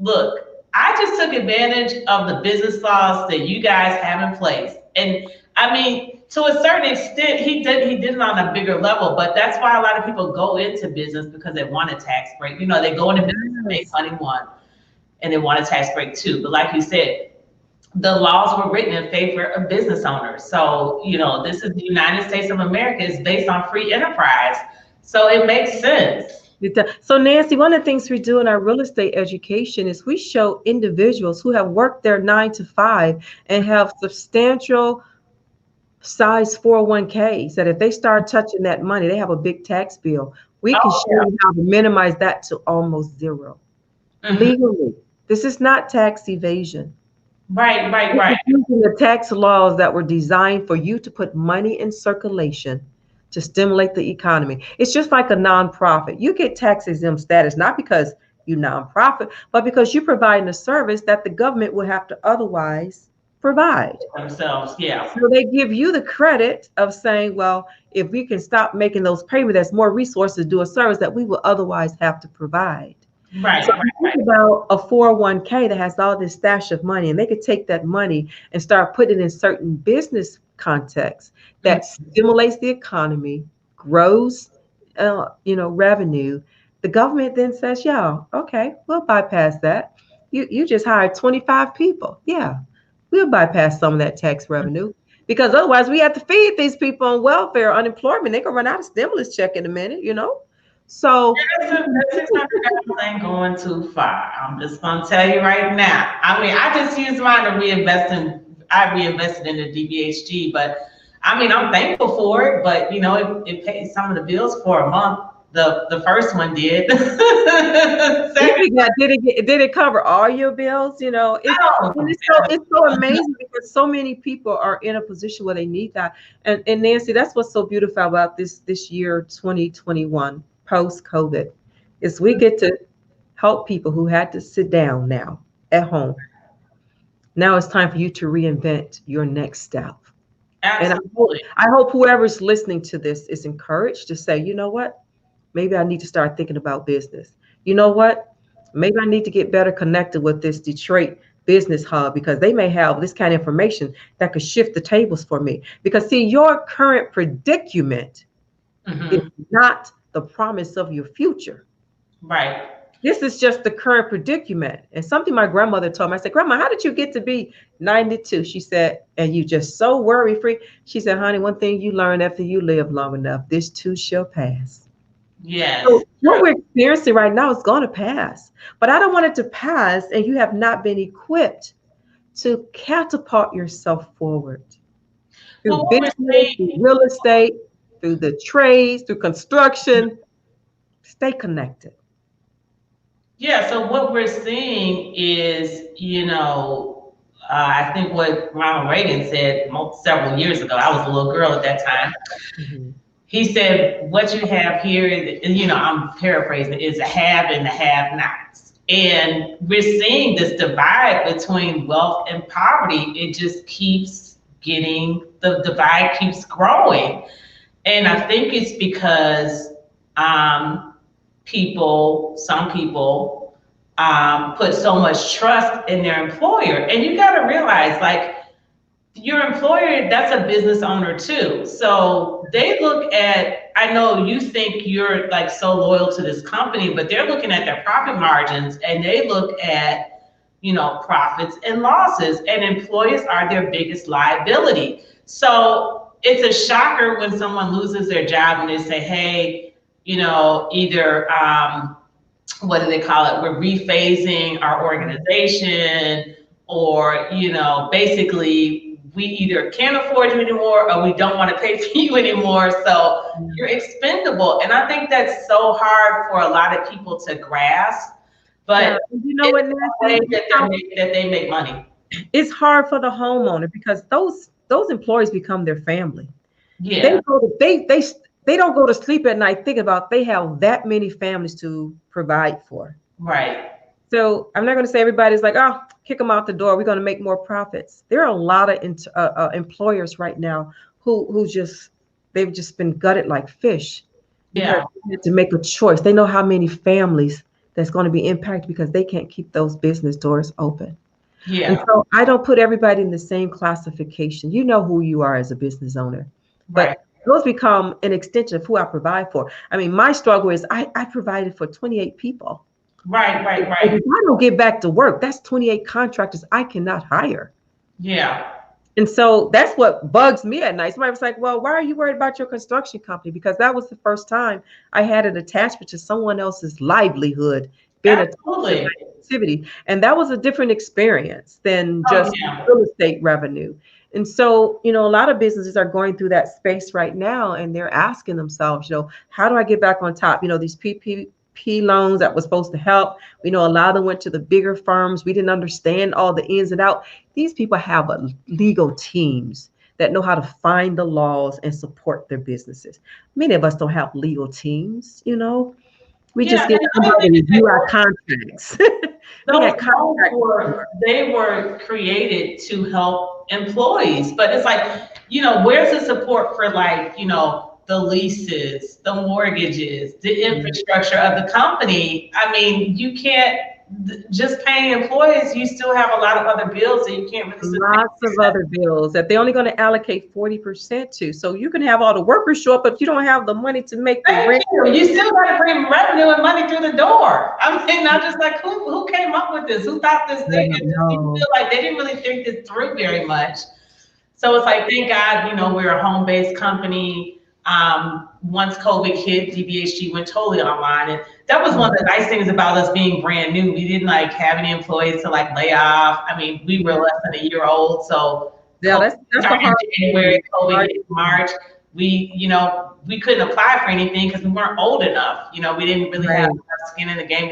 look, I just took advantage of the business laws that you guys have in place. And I mean, to a certain extent, he did it on a bigger level, but that's why a lot of people go into business, because they want a tax break. They go into business to make money, one, and they want a tax break, two. But like you said, the laws were written in favor of business owners. So, this is the United States of America. It's based on free enterprise. So it makes sense. So Nancy, one of the things we do in our real estate education is we show individuals who have worked their 9 to 5 and have substantial size 401ks that if they start touching that money, they have a big tax bill. We can show them how to minimize that to almost zero. Legally. This is not tax evasion. Right. Using the tax laws that were designed for you to put money in circulation to stimulate the economy. It's just like a nonprofit. You get tax exempt status, not because you're nonprofit, but because you're providing a service that the government would have to otherwise provide themselves. Yeah. So they give you the credit of saying, well, if we can stop making those payments, there's more resources to do a service that we will otherwise have to provide. Right. So think about a 401k that has all this stash of money, and they could take that money and start putting it in certain business contexts that stimulates the economy, grows, revenue. The government then says, yeah, okay, we'll bypass that. You just hired 25 people. Yeah, we'll bypass some of that tax revenue, because otherwise we have to feed these people on welfare, unemployment. They're gonna run out of stimulus check in a minute, So this ain't going too far. I'm just gonna tell you right now. I mean, I just used mine to I reinvested in the DBHG, but I mean, I'm thankful for it. But it paid some of the bills for a month. The first one did. Did it cover all your bills? It's so amazing, because so many people are in a position where they need that. And Nancy, that's what's so beautiful about this year 2021 post-COVID, is we get to help people who had to sit down now at home. Now it's time for you to reinvent your next step. Absolutely. And I hope whoever's listening to this is encouraged to say, you know what? Maybe I need to start thinking about business. You know what? Maybe I need to get better connected with this Detroit business hub, because they may have this kind of information that could shift the tables for me. Because see, your current predicament is not the promise of your future. Right. This is just the current predicament. And something my grandmother told me, I said, Grandma, how did you get to be 92? She said, and you just so worry free. She said, honey, one thing you learn after you live long enough, this too shall pass. Yes. So what we're experiencing right now is going to pass. But I don't want it to pass and you have not been equipped to catapult yourself forward. Through business, through real estate, through the trades, through construction. Stay connected. Yeah, so what we're seeing is, I think what Ronald Reagan said several years ago, I was a little girl at that time. Mm-hmm. He said, what you have here is, I'm paraphrasing, is a have and the have-nots. And we're seeing this divide between wealth and poverty. It just keeps the divide keeps growing. And I think it's because some people put so much trust in their employer. And you got to realize, like, your employer, that's a business owner too. So they look at, I know you think you're like so loyal to this company, but they're looking at their profit margins and they look at, profits and losses, and employees are their biggest liability. So it's a shocker when someone loses their job and they say, hey, either, what do they call it? We're rephasing our organization, or, basically we either can't afford you anymore or we don't want to pay for you anymore. So you're expendable. And I think that's so hard for a lot of people to grasp, but what, that they make money. It's hard for the homeowner because those employees become their family. Yeah. They don't go to sleep at night thinking about they have that many families to provide for. Right. So I'm not going to say everybody's like, oh, kick them out the door. We're going to make more profits. There are a lot of employers right now they've just been gutted like fish. Yeah. To make a choice. They know how many families that's going to be impacted because they can't keep those business doors open. Yeah. And so I don't put everybody in the same classification. You know who you are as a business owner. But right. Those become an extension of who I provide for. I mean, my struggle is I provided for 28 people. Right. If I don't get back to work, that's 28 contractors I cannot hire. Yeah. And so that's what bugs me at night. Somebody was like, well, why are you worried about your construction company? Because that was the first time I had an attachment to someone else's livelihood being Absolutely. a activity. And that was a different experience than just real estate revenue. And so, a lot of businesses are going through that space right now, and they're asking themselves, how do I get back on top? These PPP loans that was supposed to help. We know a lot of them went to the bigger firms. We didn't understand all the ins and outs. These people have legal teams that know how to find the laws and support their businesses. Many of us don't have legal teams, We just get somebody to review our contracts. They were created to help employees, but it's like, where's the support for the leases, the mortgages, the infrastructure of the company? I mean, you can't just paying employees. You still have a lot of other bills that you can't really. Lots of other bills that they're only going to allocate 40% to. So you can have all the workers show up, but you don't have the money to make the rent. You still got to bring revenue and money through the door. I'm just like, who came up with this? Who thought this thing? People feel like they didn't really think this through very much. So it's like, thank God, we're a home-based company. Once COVID hit, DBHG went totally online, and that was one of the nice things about us being brand new. We didn't have any employees to lay off. I mean, we were less than a year old, so that's January, COVID hit March. We couldn't apply for anything because we weren't old enough. We didn't really have enough skin in the game.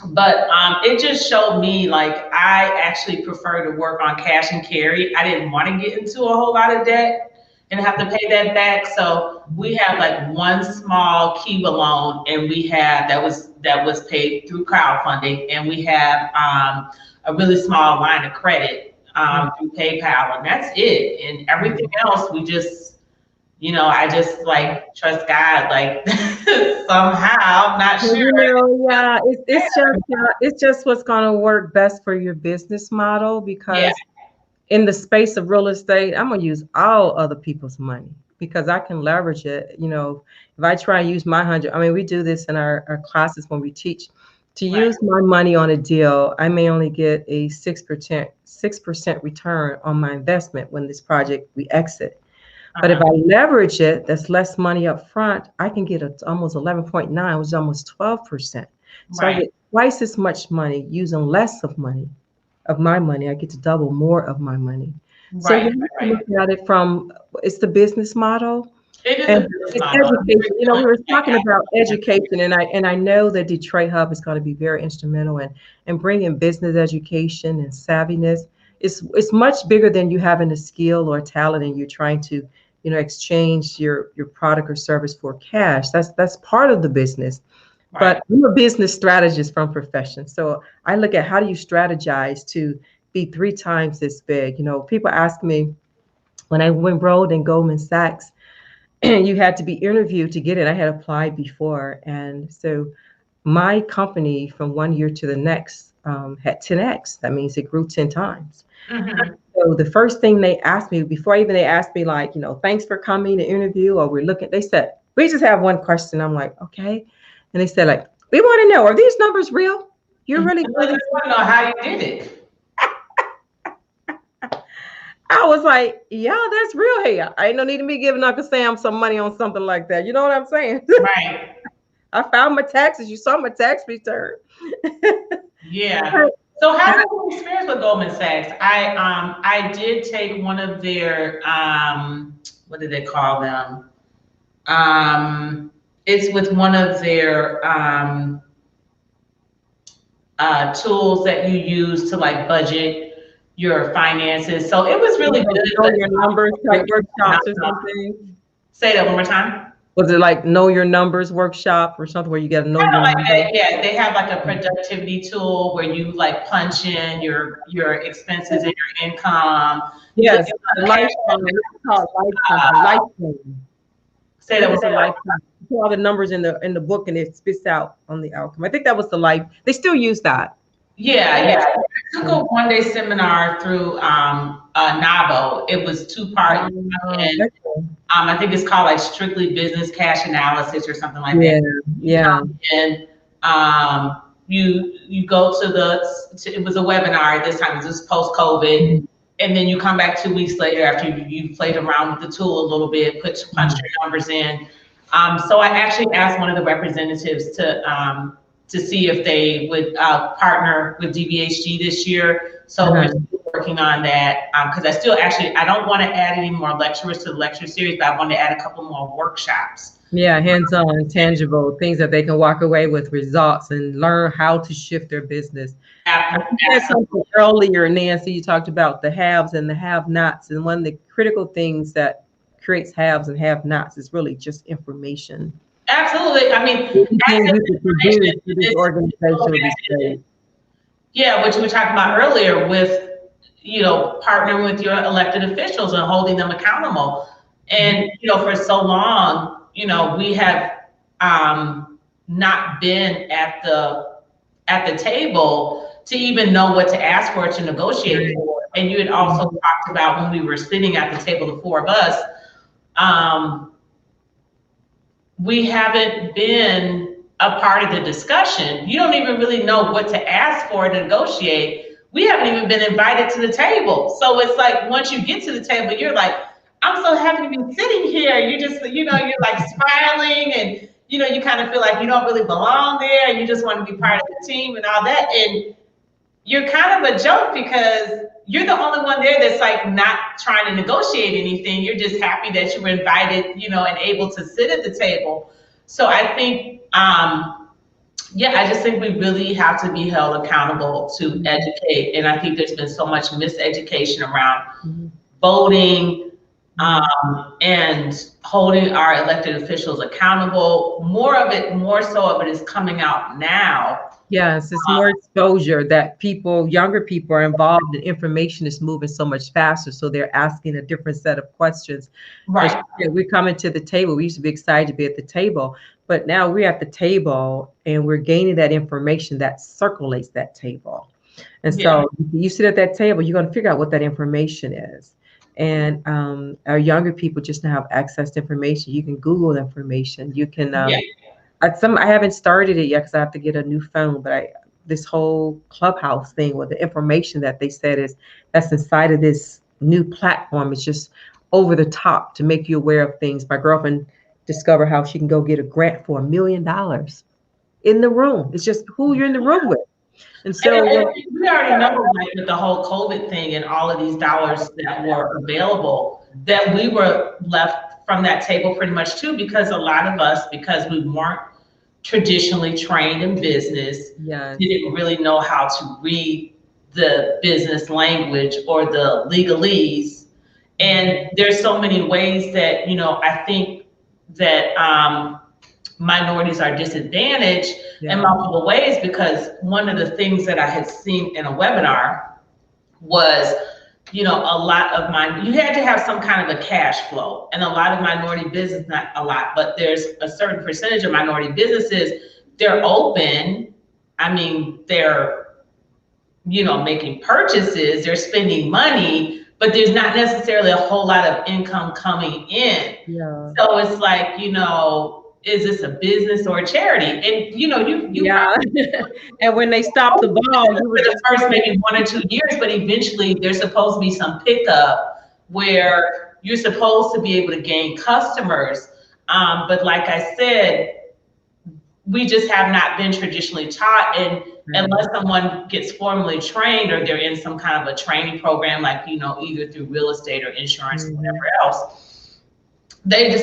But it just showed me I actually prefer to work on cash and carry. I didn't want to get into a whole lot of debt and have to pay that back. So we have one small Kiva loan, and we have that was paid through crowdfunding, and we have a really small line of credit through PayPal, and that's it. And everything else we just I just trust God somehow. I'm not sure. It's just what's going to work best for your business model, because in the space of real estate, I'm going to use all other people's money because I can leverage it. You know, if I try and use my 100, I mean, we do this in our classes when we teach. To use my money on a deal, I may only get a 6% return on my investment when this project we exit. But if I leverage it, that's less money up front, I can get almost 11.9, which is almost 12%. So I get twice as much money using less of my money. I get to double more of my money. So you look at it from, it's the business model. It is And a business it's model. education. You know, we were talking about education, and I know that Detroit Hub is going to be very instrumental in bringing business education and savviness. It's much bigger than you having a skill or talent and you're trying to, you know, exchange your product or service for cash. That's part of the business. But I'm a business strategist from profession. So I look at how do you strategize to be 3 times this big. You know, people ask me when I enrolled in Goldman Sachs, you had to be interviewed to get it. I had applied before. And so my company from one year to the next had 10x. That means it grew 10 times. So the first thing they asked me before even they asked me like, you know, thanks for coming to interview or we're looking, they said, we just have one question. I'm like, okay. And they said like, we want to know, are these numbers real? You're really I just want to know how you did it. I was like, yeah, that's real here. I ain't no need to be giving Uncle Sam some money on something like that. You know what I'm saying? Right. I found my taxes. You saw my tax return. Yeah. So how was your experience with Goldman Sachs? I did take one of their what do they call them? It's with one of their tools that you use to like budget your finances. So it was really good. Know your numbers type workshops or something. Say that one more time. Was it like know your numbers workshop or something where you got to know your Like numbers? that. Yeah, they have like a productivity tool where you like punch in your expenses and your income. Yes, lifetime. It's called lifetime. Say that was was a lifetime. Put all the numbers in the book and it spits out on the outcome. I think that was the life. They still use that. Yeah. I took a one-day seminar through NABO. It was 2 parts. And I think it's called like Strictly Business Cash Analysis or something like that. Yeah. And you go to it was a webinar this time. It was post-COVID. And then you come back 2 weeks later after you played around with the tool a little bit, punch your numbers in. So I actually asked one of the representatives to see if they would partner with DBHG this year. So we're still working on that because I don't want to add any more lecturers to the lecture series, but I want to add a couple more workshops. Yeah, hands-on, tangible things that they can walk away with results and learn how to shift their business. I said something earlier, Nancy, you talked about the haves and the have-nots, and one of the critical things that creates haves and have-nots is really just information. Absolutely. I mean, yeah, which we talked about earlier with, you know, partnering with your elected officials and holding them accountable. And, you know, for so long, you know, we have not been at the table to even know what to ask for, to negotiate for. And you had also talked about when we were sitting at the table, the 4 of us, we haven't been a part of the discussion. You don't even really know what to ask for to negotiate. We haven't even been invited to the table. So it's like, once you get to the table, you're like, I'm so happy to be sitting here. You just, you know, you're like smiling and, you know, you kind of feel like you don't really belong there. You just want to be part of the team and all that. And you're kind of a joke because you're the only one there that's like not trying to negotiate anything. You're just happy that you were invited, you know, and able to sit at the table. So I think, I just think we really have to be held accountable to educate. And I think there's been so much miseducation around voting and holding our elected officials accountable. More so of it is coming out now. Yes, it's more exposure that younger people are involved and information is moving so much faster. So they're asking a different set of questions. Right. We're coming to the table. We used to be excited to be at the table, but now we're at the table and we're gaining that information that circulates that table. And so you sit at that table, you're going to figure out what that information is. And our younger people just now have access to information. You can Google information. You can. I haven't started it yet because I have to get a new phone. But this whole Clubhouse thing with the information that they said that's inside of this new platform is just over the top to make you aware of things. My girlfriend discovered how she can go get a grant for $1 million in the room. It's just who you're in the room with. And so we already know, like, with the whole COVID thing and all of these dollars that were available, that we were left from that table pretty much too, because a lot of us, because we weren't traditionally trained in business, didn't really know how to read the business language or the legalese. And there's so many ways that, I think that minorities are disadvantaged in multiple ways, because one of the things that I had seen in a webinar was, a lot of you had to have some kind of a cash flow, and a lot of minority business, not a lot, but there's a certain percentage of minority businesses, they're open. I mean, they're, making purchases, they're spending money, but there's not necessarily a whole lot of income coming in. So it's like, is this a business or a charity? And you and when they stop the ball, for the first maybe 1 or 2 years, but eventually there's supposed to be some pickup where you're supposed to be able to gain customers. But like I said, we just have not been traditionally taught, and unless someone gets formally trained or they're in some kind of a training program, like, either through real estate or insurance or whatever else,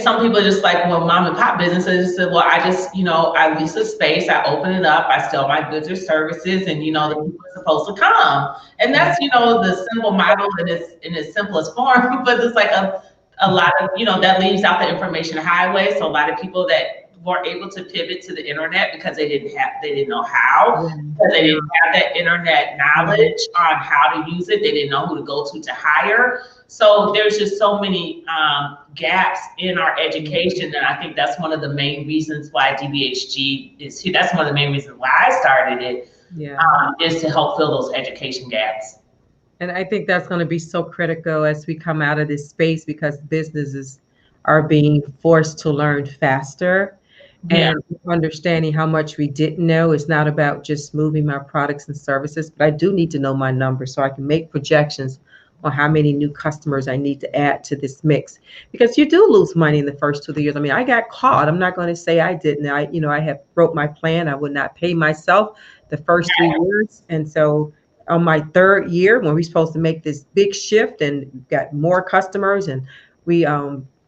some people are just like, well, mom and pop businesses said, well, I just, I lease a space, I open it up, I sell my goods or services, and, the people are supposed to come. And that's, the simple model in its simplest form, but it's like a lot of, that leaves out the information highway. So a lot of people that weren't able to pivot to the internet because they didn't know how, because they didn't have that internet knowledge on how to use it. They didn't know who to go to hire. So there's just so many gaps in our education. And I think that's one of the main reasons why DBHG is here. That's one of the main reasons why I started it, is to help fill those education gaps. And I think that's going to be so critical as we come out of this space, because businesses are being forced to learn faster. And understanding how much we didn't know. It's not about just moving my products and services, but I do need to know my numbers so I can make projections on how many new customers I need to add to this mix. Because you do lose money in the first 2 of the years. I mean, I got caught. I'm not going to say I didn't. I have wrote my plan. I would not pay myself the first 3 years. And so on my 3rd year, when we're supposed to make this big shift and got more customers, and we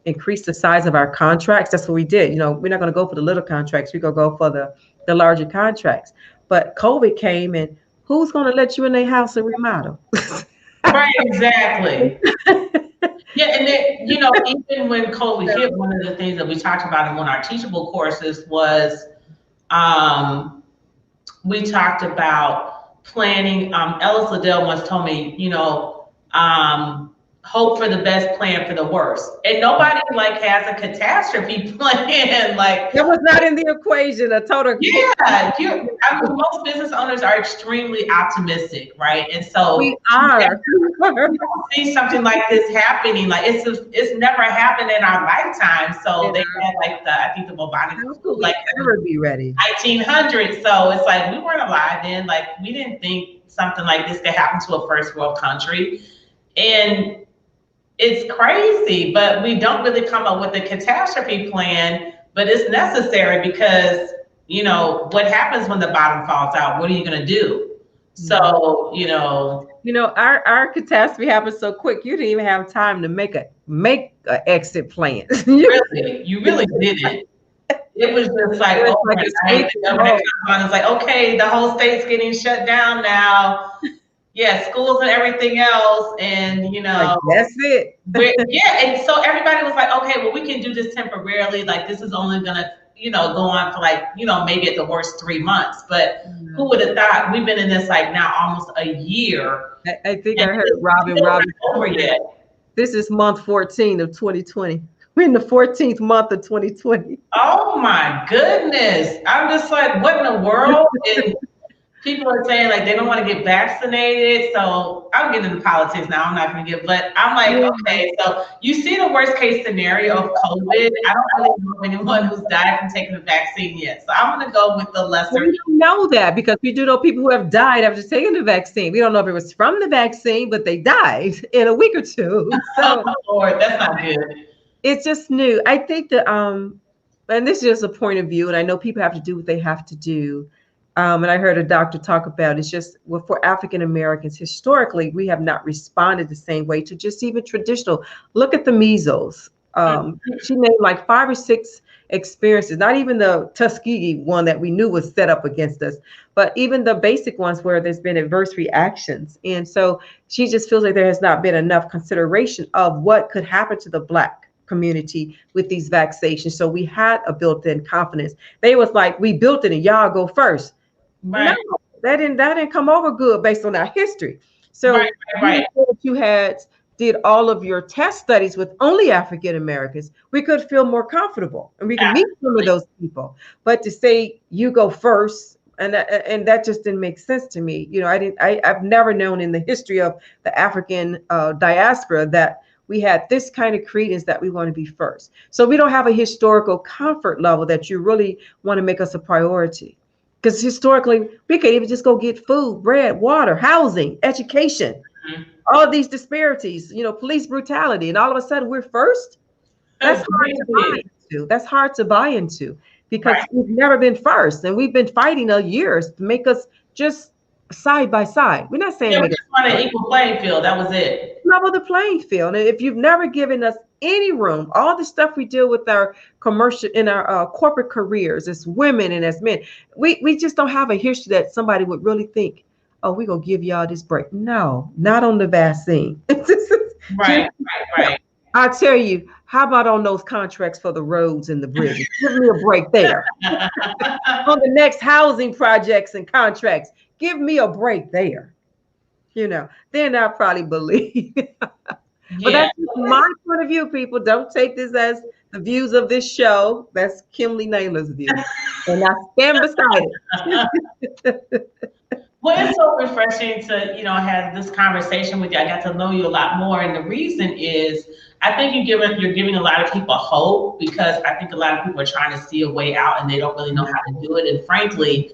increase the size of our contracts. That's what we did. We're not going to go for the little contracts. We're going to go for the larger contracts. But COVID came, and who's going to let you in their house and remodel? Right, exactly. And then, even when COVID hit, one of the things that we talked about in one of our teachable courses was we talked about planning. Ellis Liddell once told me, hope for the best, plan for the worst. And nobody has a catastrophe plan. Like, that was not in the equation. A total. Most business owners are extremely optimistic, right? And so we are. We see something like this happening. Like, it's never happened in our lifetime. So they had I think the bubonic flu, never be ready. 1900s. So it's like we weren't alive then. Like, we didn't think something like this could happen to a first world country. And it's crazy, but we don't really come up with a catastrophe plan, but it's necessary because, what happens when the bottom falls out? What are you going to do? So, our catastrophe happened so quick. You didn't even have time to make an exit plan. You really didn't. It was just like, it's like, okay, the whole state's getting shut down now. Yeah, schools and everything else, and that's it. And so everybody was like, okay, well, we can do this temporarily. Like, this is only gonna, go on for maybe at the worst 3 months. But who would have thought? We've been in this now almost a year. I think I heard Robin over yet. This is month 14 of 2020. We're in the 14th month of 2020. Oh my goodness! I'm just like, what in the world? And people are saying like they don't want to get vaccinated. So I'm getting into politics now. I'm not going to get, but I'm like, okay, so you see the worst case scenario of COVID. I don't really know anyone who's died from taking the vaccine yet. So I'm going to go with the lesser. We don't know that because we do know people who have died after taking the vaccine. We don't know if it was from the vaccine, but they died in a week or two. So oh, Lord, that's not good. It's just new. I think that, and this is just a point of view, and I know people have to do what they have to do. And I heard a doctor talk about it's just, well, for African Americans, historically, we have not responded the same way to just even traditional. Look at the measles. She named like 5 or 6 experiences, not even the Tuskegee one that we knew was set up against us, but even the basic ones where there's been adverse reactions. And so she just feels like there has not been enough consideration of what could happen to the Black community with these vaccinations. So we had a built-in confidence. They was like, we built it and y'all go first. Right. No, that didn't come over good based on our history. So right. You did all of your test studies with only African Americans, we could feel more comfortable and we can meet some of those people. But to say you go first, and that just didn't make sense to me. You know, I've never known in the history of the African diaspora that we had this kind of credence that we want to be first. So we don't have a historical comfort level that you really want to make us a priority. Because historically, we can't even just go get food, bread, water, housing, education, all of these disparities, you know, police brutality, and all of a sudden we're first. That's hard to buy into. That's hard to buy into because we've never been first, and we've been fighting years to make us just side by side. We're not saying we just want an equal playing field. That was it. Level the playing field. And if you've never given us any room, all the stuff we deal with our commercial in our corporate careers as women and as men, we just don't have a history that somebody would really think, oh, we're gonna give y'all this break. No, not on the vaccine. Right. I'll tell you, how about on those contracts for the roads and the bridges? Give me a break there. On the next housing projects and contracts, give me a break there. You know, then I'll probably believe. But that's my point of view, people. Don't take this as the views of this show. That's Kimle Nailer's view. And I stand beside it. Well, it's so refreshing to, have this conversation with you. I got to know you a lot more. And the reason is I think you're giving a lot of people hope, because I think a lot of people are trying to see a way out and they don't really know how to do it. And frankly,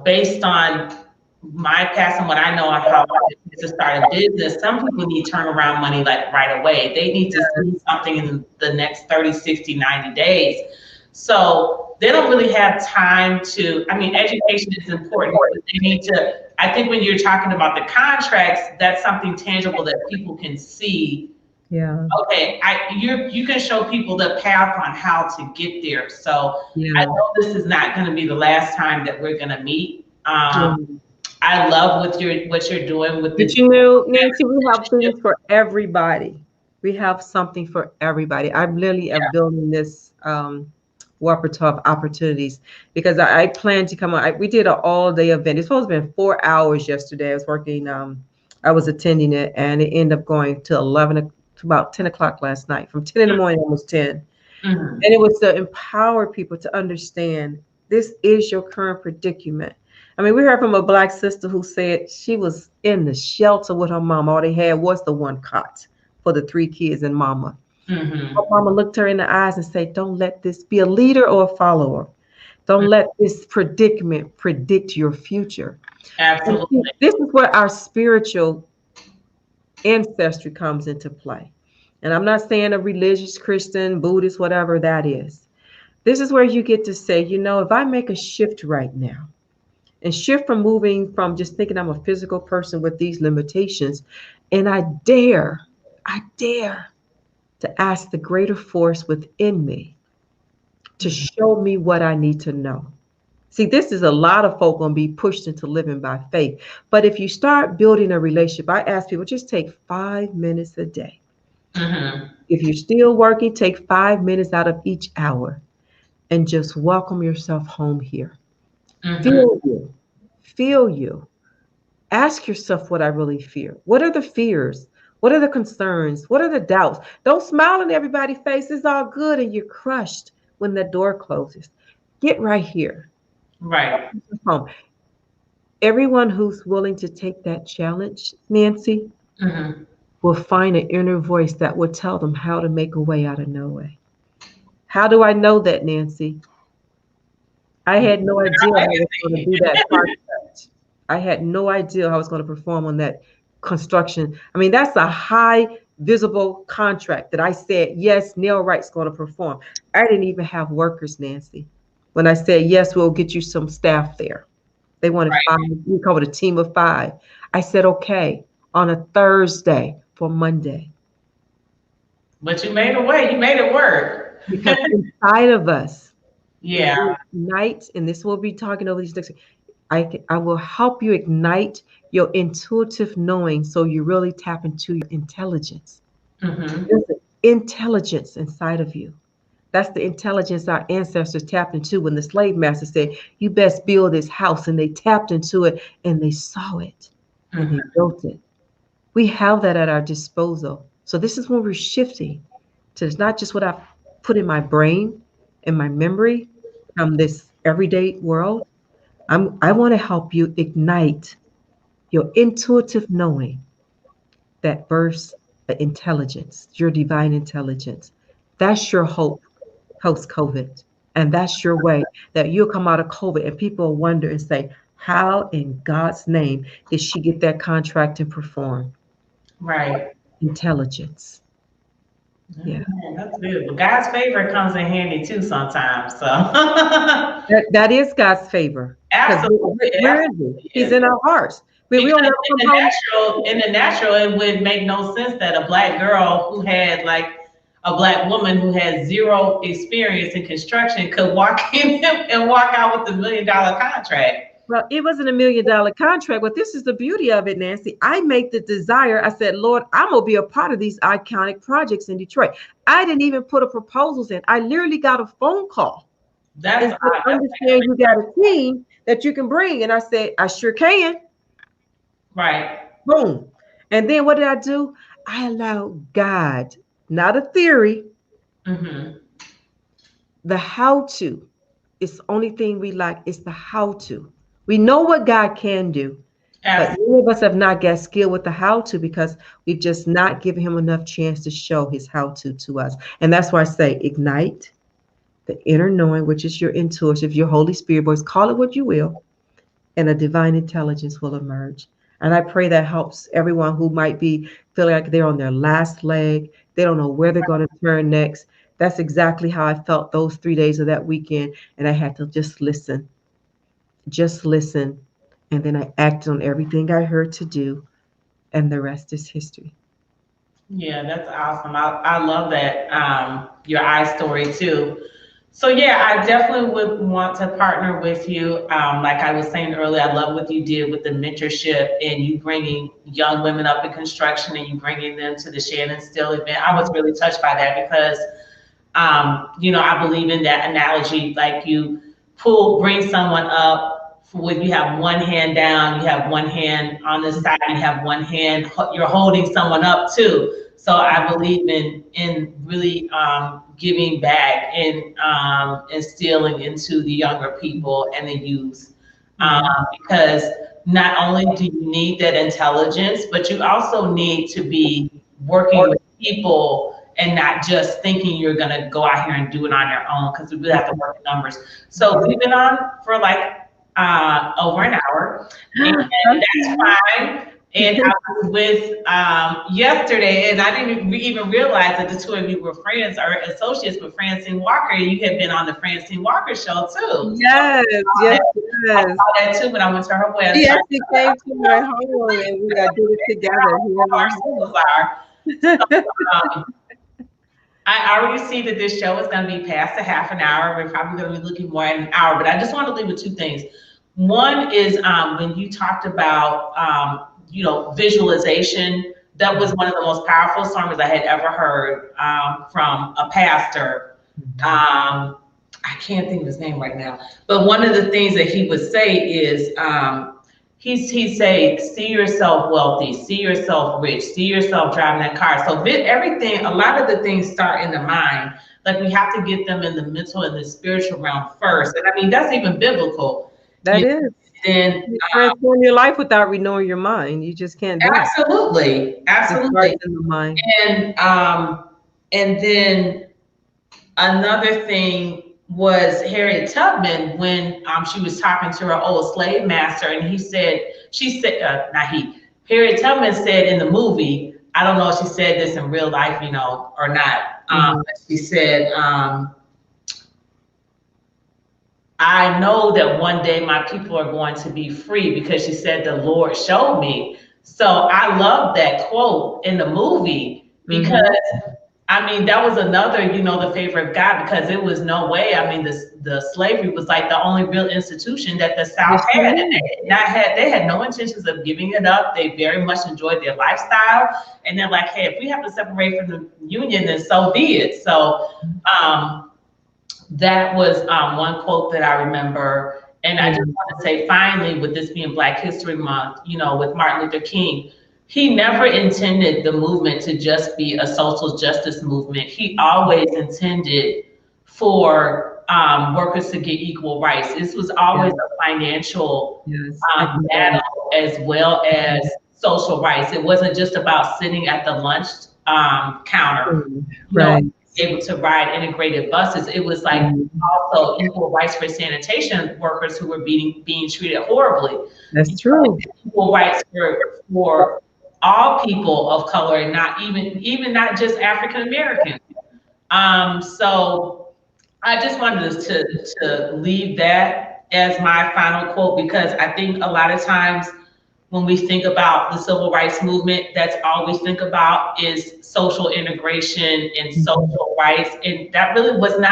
based on my past and what I know on how to start a business, some people need turnaround money like right away. They need to see something in the next 30, 60, 90 days. So they don't really have time to, education is important, but they need to, I think when you're talking about the contracts, that's something tangible that people can see. Yeah. Okay, you can show people the path on how to get there. So I know this is not going to be the last time that we're going to meet. I love what you're doing with this. But you know, Nancy, we have things for everybody. We have something for everybody. I'm literally building this repertoire of opportunities, because I plan to come on. We did an all-day event. It's supposed to be 4 hours yesterday. I was working. I was attending it, and it ended up going to about 10 o'clock last night, from 10 in the morning, almost 10. And it was to empower people to understand this is your current predicament. We heard from a Black sister who said she was in the shelter with her mom. All they had was the one cot for the 3 kids and mama. Her mama looked her in the eyes and said, don't let this be a leader or a follower. Don't let this predicament predict your future. Absolutely. This is where our spiritual ancestry comes into play. And I'm not saying a religious, Christian, Buddhist, whatever that is. This is where you get to say, if I make a shift right now, and shift from moving from just thinking I'm a physical person with these limitations, and I dare to ask the greater force within me to show me what I need to know. See, this is a lot of folk going to be pushed into living by faith. But if you start building a relationship, I ask people, just take 5 minutes a day. If you're still working, take 5 minutes out of each hour and just welcome yourself home here. Feel you. Ask yourself what I really fear. What are the fears? What are the concerns? What are the doubts? Don't smile in everybody's face. It's all good and you're crushed when the door closes. Get right here. Right. Home. Everyone who's willing to take that challenge, Nancy, Mm-hmm. will find an inner voice that will tell them how to make a way out of no way. How do I know that, Nancy? I had no idea how I was going to do that contract. I had no idea how I was going to perform on that construction. I mean, that's a high visible contract that I said, yes, Nail Right's going to perform. I didn't even have workers, Nancy. When I said, yes, we'll get you some staff there. They wanted Right. 5, we covered a team of 5. I said, okay, on a Thursday for Monday. But you made a way. You made it work. Because inside of us, Yeah. ignite, and this will be talking over these next. I will help you ignite your intuitive knowing, so you really tap into your intelligence. Mm-hmm. There's an intelligence inside of you. That's the intelligence our ancestors tapped into when the slave master said, "You best build this house," and they tapped into it and they saw it and they built it. We have that at our disposal. So this is when we're shifting to not just what I've put in my brain, in my memory from this everyday world. I want to help you ignite your intuitive knowing that bursts intelligence, your divine intelligence. That's your hope post COVID. And that's your way that you'll come out of COVID and people will wonder and say, how in God's name did she get that contract and perform? Right. Intelligence. Yeah. That's good. But God's favor comes in handy too sometimes. So That is God's favor. absolutely. Where is he? He's in our hearts. We Because don't never come home. in the natural, it would make no sense that a black girl who had like a black woman who had zero experience in construction could walk in and walk out with $1 million contract. Well, it wasn't $1 million contract, but this is the beauty of it, Nancy. I made the desire. I said, Lord, I'm going to be a part of these iconic projects in Detroit. I didn't even put a proposals in. I literally got a phone call. That's I understand you got a team that you can bring. And I said, I sure can. right. Boom. And then what did I do? I allowed God, not a theory, Mm-hmm. the how to. It's the only thing we lack. It's the how to. We know what God can do, but many of us have not got skill with the how to because we've just not given him enough chance to show his how to us. And that's why I say ignite the inner knowing, which is your intuition, your Holy Spirit voice, call it what you will, and a divine intelligence will emerge. And I pray that helps everyone who might be feeling like they're on their last leg. They don't know where they're going to turn next. That's exactly how I felt those 3 days of that weekend. And I had to just listen. And then I acted on everything I heard to do. And the rest is history. Yeah, that's awesome. I love that. Your I story too. So yeah, I definitely would want to partner with you. Like I was saying earlier, I love what you did with the mentorship and you bringing young women up in construction and you bringing them to the Shannon Still event. I was really touched by that because, I believe in that analogy. Like you bring someone up. When you have one hand down, you have one hand on the side, you have one hand, you're holding someone up too. So I believe in really giving back and instilling into the younger people and the youth. Because not only do you need that intelligence, but you also need to be working with people and not just thinking you're going to go out here and do it on your own, because we really have to work the numbers. So we've been on for like over an hour, and that's fine. And I was with yesterday, and I didn't even realize that the two of you were friends or associates with Francine Walker. You had been on the Francine Walker show too. Yes, yes. I saw that too when I went to her website. She actually came to my home, and we got to do it together. I already see that this show is going to be past a half an hour. We're probably going to be looking more at an hour, but I just want to leave with two things. One is when you talked about, visualization, that was one of the most powerful sermons I had ever heard from a pastor. I can't think of his name right now, but one of the things that he would say is, he'd say, see yourself wealthy, see yourself rich, see yourself driving that car. So everything, a lot of the things start in the mind. Like we have to get them in the mental and the spiritual realm first. And I mean, that's even biblical. That is. Then You transform your life without renewing your mind. You just can't do absolutely, it. absolutely. It in the mind. And then another thing was Harriet Tubman when she was talking to her old slave master, and Harriet Tubman said in the movie, I don't know if she said this in real life, or not. But she said, I know that one day my people are going to be free, because she said the Lord showed me. So I love that quote in the movie, because that was another, the favor of God, because it was no way. The slavery was like the only real institution that the South had. And they had no intentions of giving it up. They very much enjoyed their lifestyle. And they're like, hey, if we have to separate from the Union, then so be it. So that was one quote that I remember. And I just want to say, finally, with this being Black History Month, with Martin Luther King, he never intended the movement to just be a social justice movement. He always intended for workers to get equal rights. This was always a financial battle as well as social rights. It wasn't just about sitting at the lunch counter, able to ride integrated buses. It was like also equal rights for sanitation workers who were being treated horribly. That's true. Equal rights for all people of color, and not just African Americans. So I just wanted to leave that as my final quote, because I think a lot of times when we think about the civil rights movement, that's all we think about is social integration and social rights. And that really wasn't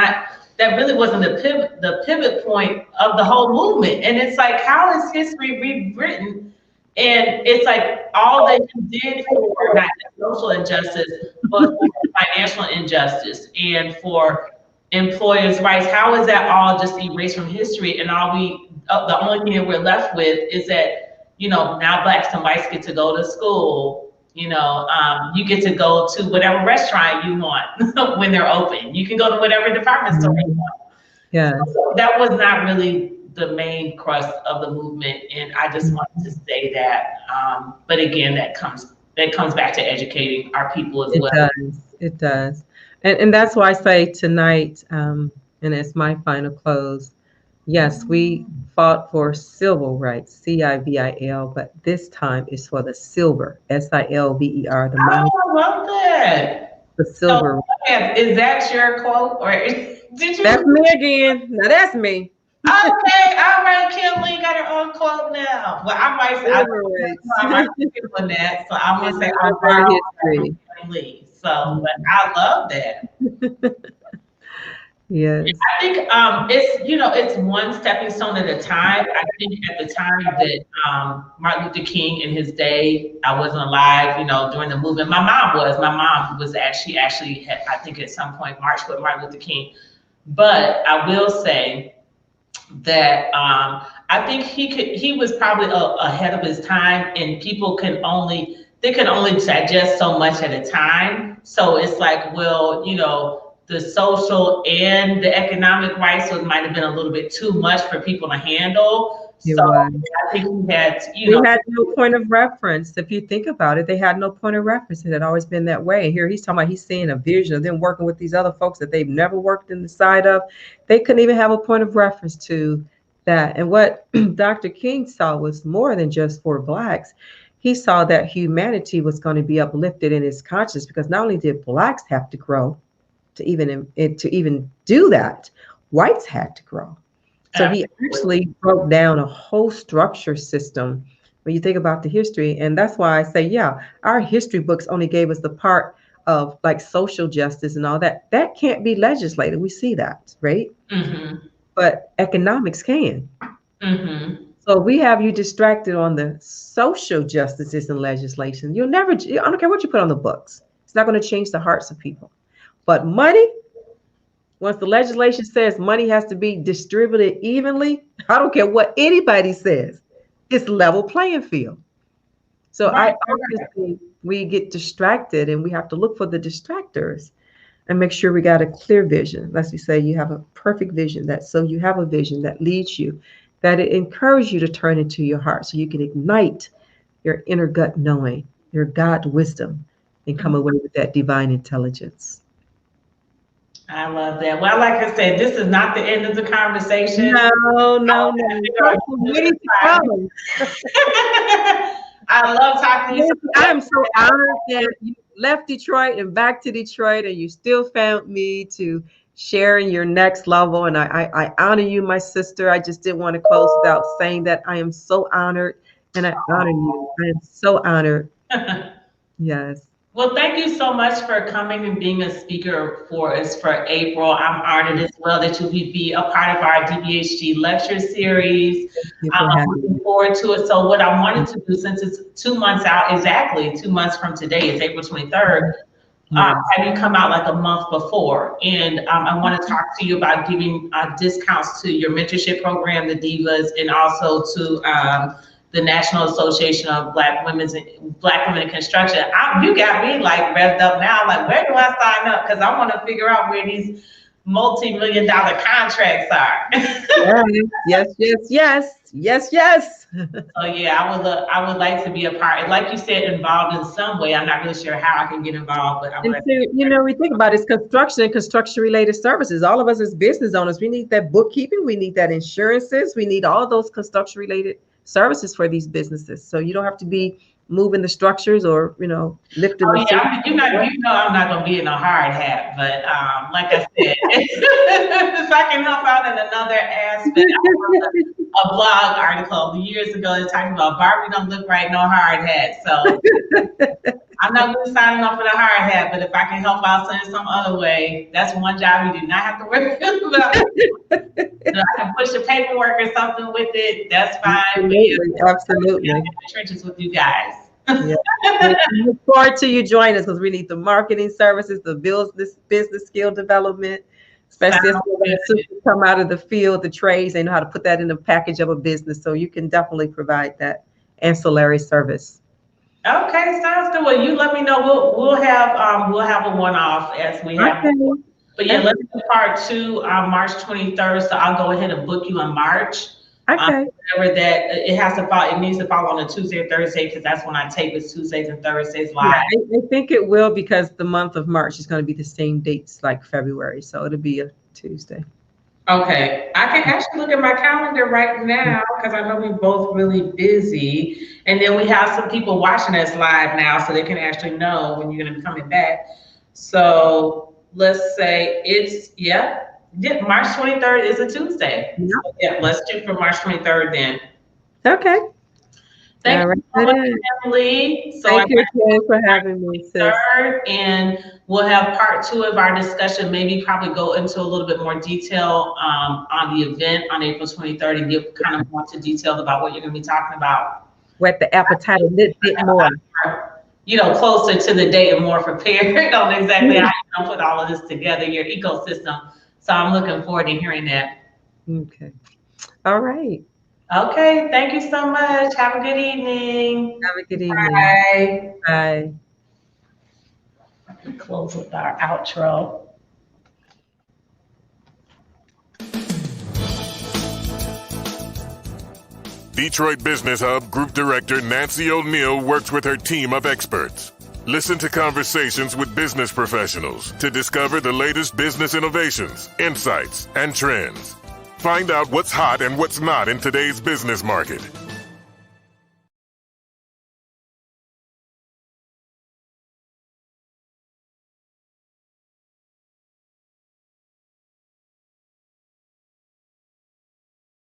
the pivot point of the whole movement. And it's like, how is history rewritten? And it's like all that you did for not just social injustice, but for financial injustice and for employers' rights, how is that all just erased from history? And the only thing that we're left with is that, now Blacks and whites get to go to school. You get to go to whatever restaurant you want when they're open. You can go to whatever department store you want. Yeah. So that was not really the main crust of the movement, and I just wanted to say that. But again, that comes back to educating our people as well. It does. And that's why I say tonight, and it's my final close, yes, we fought for civil rights, CIVIL, but this time it's for the silver, SILVER. I love that. The silver. So, is that your quote, or did you? That's me again. Now that's me. Okay, all right, Kimle got her own quote now. Well, I might say on that, so I'm gonna say history. So, but I love that. Yes. I think it's one stepping stone at a time. I think at the time that Martin Luther King in his day, I wasn't alive, during the movement. My mom was actually had, I think at some point marched with Martin Luther King. But I will say that I think he was probably ahead of his time, and people can only digest so much at a time. So it's like, well, the social and the economic rights might have been a little bit too much for people to handle. I think we had no point of reference. If you think about it, they had no point of reference. It had always been that way. Here he's talking about, he's seeing a vision of them working with these other folks that they've never worked in the side of. They couldn't even have a point of reference to that. And what Dr. King saw was more than just for Blacks. He saw that humanity was going to be uplifted in his consciousness, because not only did Blacks have to grow to even do that, whites had to grow. So he actually broke down a whole structure system when you think about the history. And that's why I say, our history books only gave us the part of like social justice and all that. That can't be legislated. We see that, right? Mm-hmm. But economics can. Mm-hmm. So we have you distracted on the social justices and legislation. I don't care what you put on the books. It's not going to change the hearts of people. But money, once the legislation says money has to be distributed evenly, I don't care what anybody says. It's level playing field. So I obviously we get distracted, and we have to look for the distractors and make sure we got a clear vision. Let's say you have a perfect vision, so you have a vision that leads you. that it encourages you to turn into your heart so you can ignite your inner gut knowing, your God wisdom, and come away with that divine intelligence. I love that. Well, like I said, this is not the end of the conversation. No. I love talking to you. I'm so honored that you left Detroit and back to Detroit, and you still found me to share in your next level. And I honor you, my sister. I just didn't want to close without saying that I am so honored, and I honor you. I am so honored. Yes. Well, thank you so much for coming and being a speaker for us for April. I'm honored as well that you would be a part of our DBHG lecture series. I'm looking forward to it. So what I wanted to do, since it's 2 months out, exactly 2 months from today, it's April 23rd, have you come out like a month before. And I want to talk to you about giving discounts to your mentorship program, the Divas, and also to the National Association of Black Women in Construction. You got me like revved up now. Like, where do I sign up? Because I want to figure out where these multi-million-dollar contracts are. Yes. So yeah, I would like to be a part. And like you said, involved in some way. I'm not really sure how I can get involved, but we think about it, it's construction and construction-related services. All of us as business owners, we need that bookkeeping, we need that insurances, we need all those construction-related services for these businesses. So you don't have to be moving the structures or, lifting. Oh, yeah, I'm not going to be in a hard hat, but like I said, if I can help out in another aspect, I wrote a blog article years ago that talking about Barbie don't look right, no hard hat. So I'm not really signing up for the hard hat, but if I can help out in some other way, that's one job you do not have to worry about. I can push the paperwork or something with it, that's fine. Absolutely. I'm in the trenches with you guys. Yeah. We look forward to you joining us because we need the marketing services, the business skill development, especially as we come out of the field, the trades, they know how to put that in the package of a business. So you can definitely provide that ancillary service. Okay, sounds good. Well, you let me know. We'll have a one-off as we have. Okay. But yeah, let's do part 2 on March 23rd. So I'll go ahead and book you in March. Okay. Whatever that it needs to fall on a Tuesday or Thursday because that's when I tape it, Tuesdays and Thursdays live. Yeah, I think it will because the month of March is going to be the same dates like February, so it'll be a Tuesday. Okay, I can actually look at my calendar right now because I know we're both really busy, and then we have some people watching us live now, so they can actually know when you're going to be coming back. So let's say March 23rd is a Tuesday. Yeah. So yeah, let's shoot for March 23rd then. Okay. Thank you so much, Emily. Thank you for having me, sis. And we'll have part 2 of our discussion, maybe probably go into a little bit more detail on the event on April 23rd and give kind of more into details about what you're going to be talking about. Whet the appetite a little bit more. Closer to the date and more prepared on exactly how you're going to put all of this together, your ecosystem. So I'm looking forward to hearing that. Okay. All right. Okay. Thank you so much. Have a good evening. Have a good evening. Bye. Bye. We close with our outro. Detroit Business Hub Group Director Nancy O'Neill works with her team of experts. Listen to conversations with business professionals to discover the latest business innovations, insights, and trends. Find out what's hot and what's not in today's business market.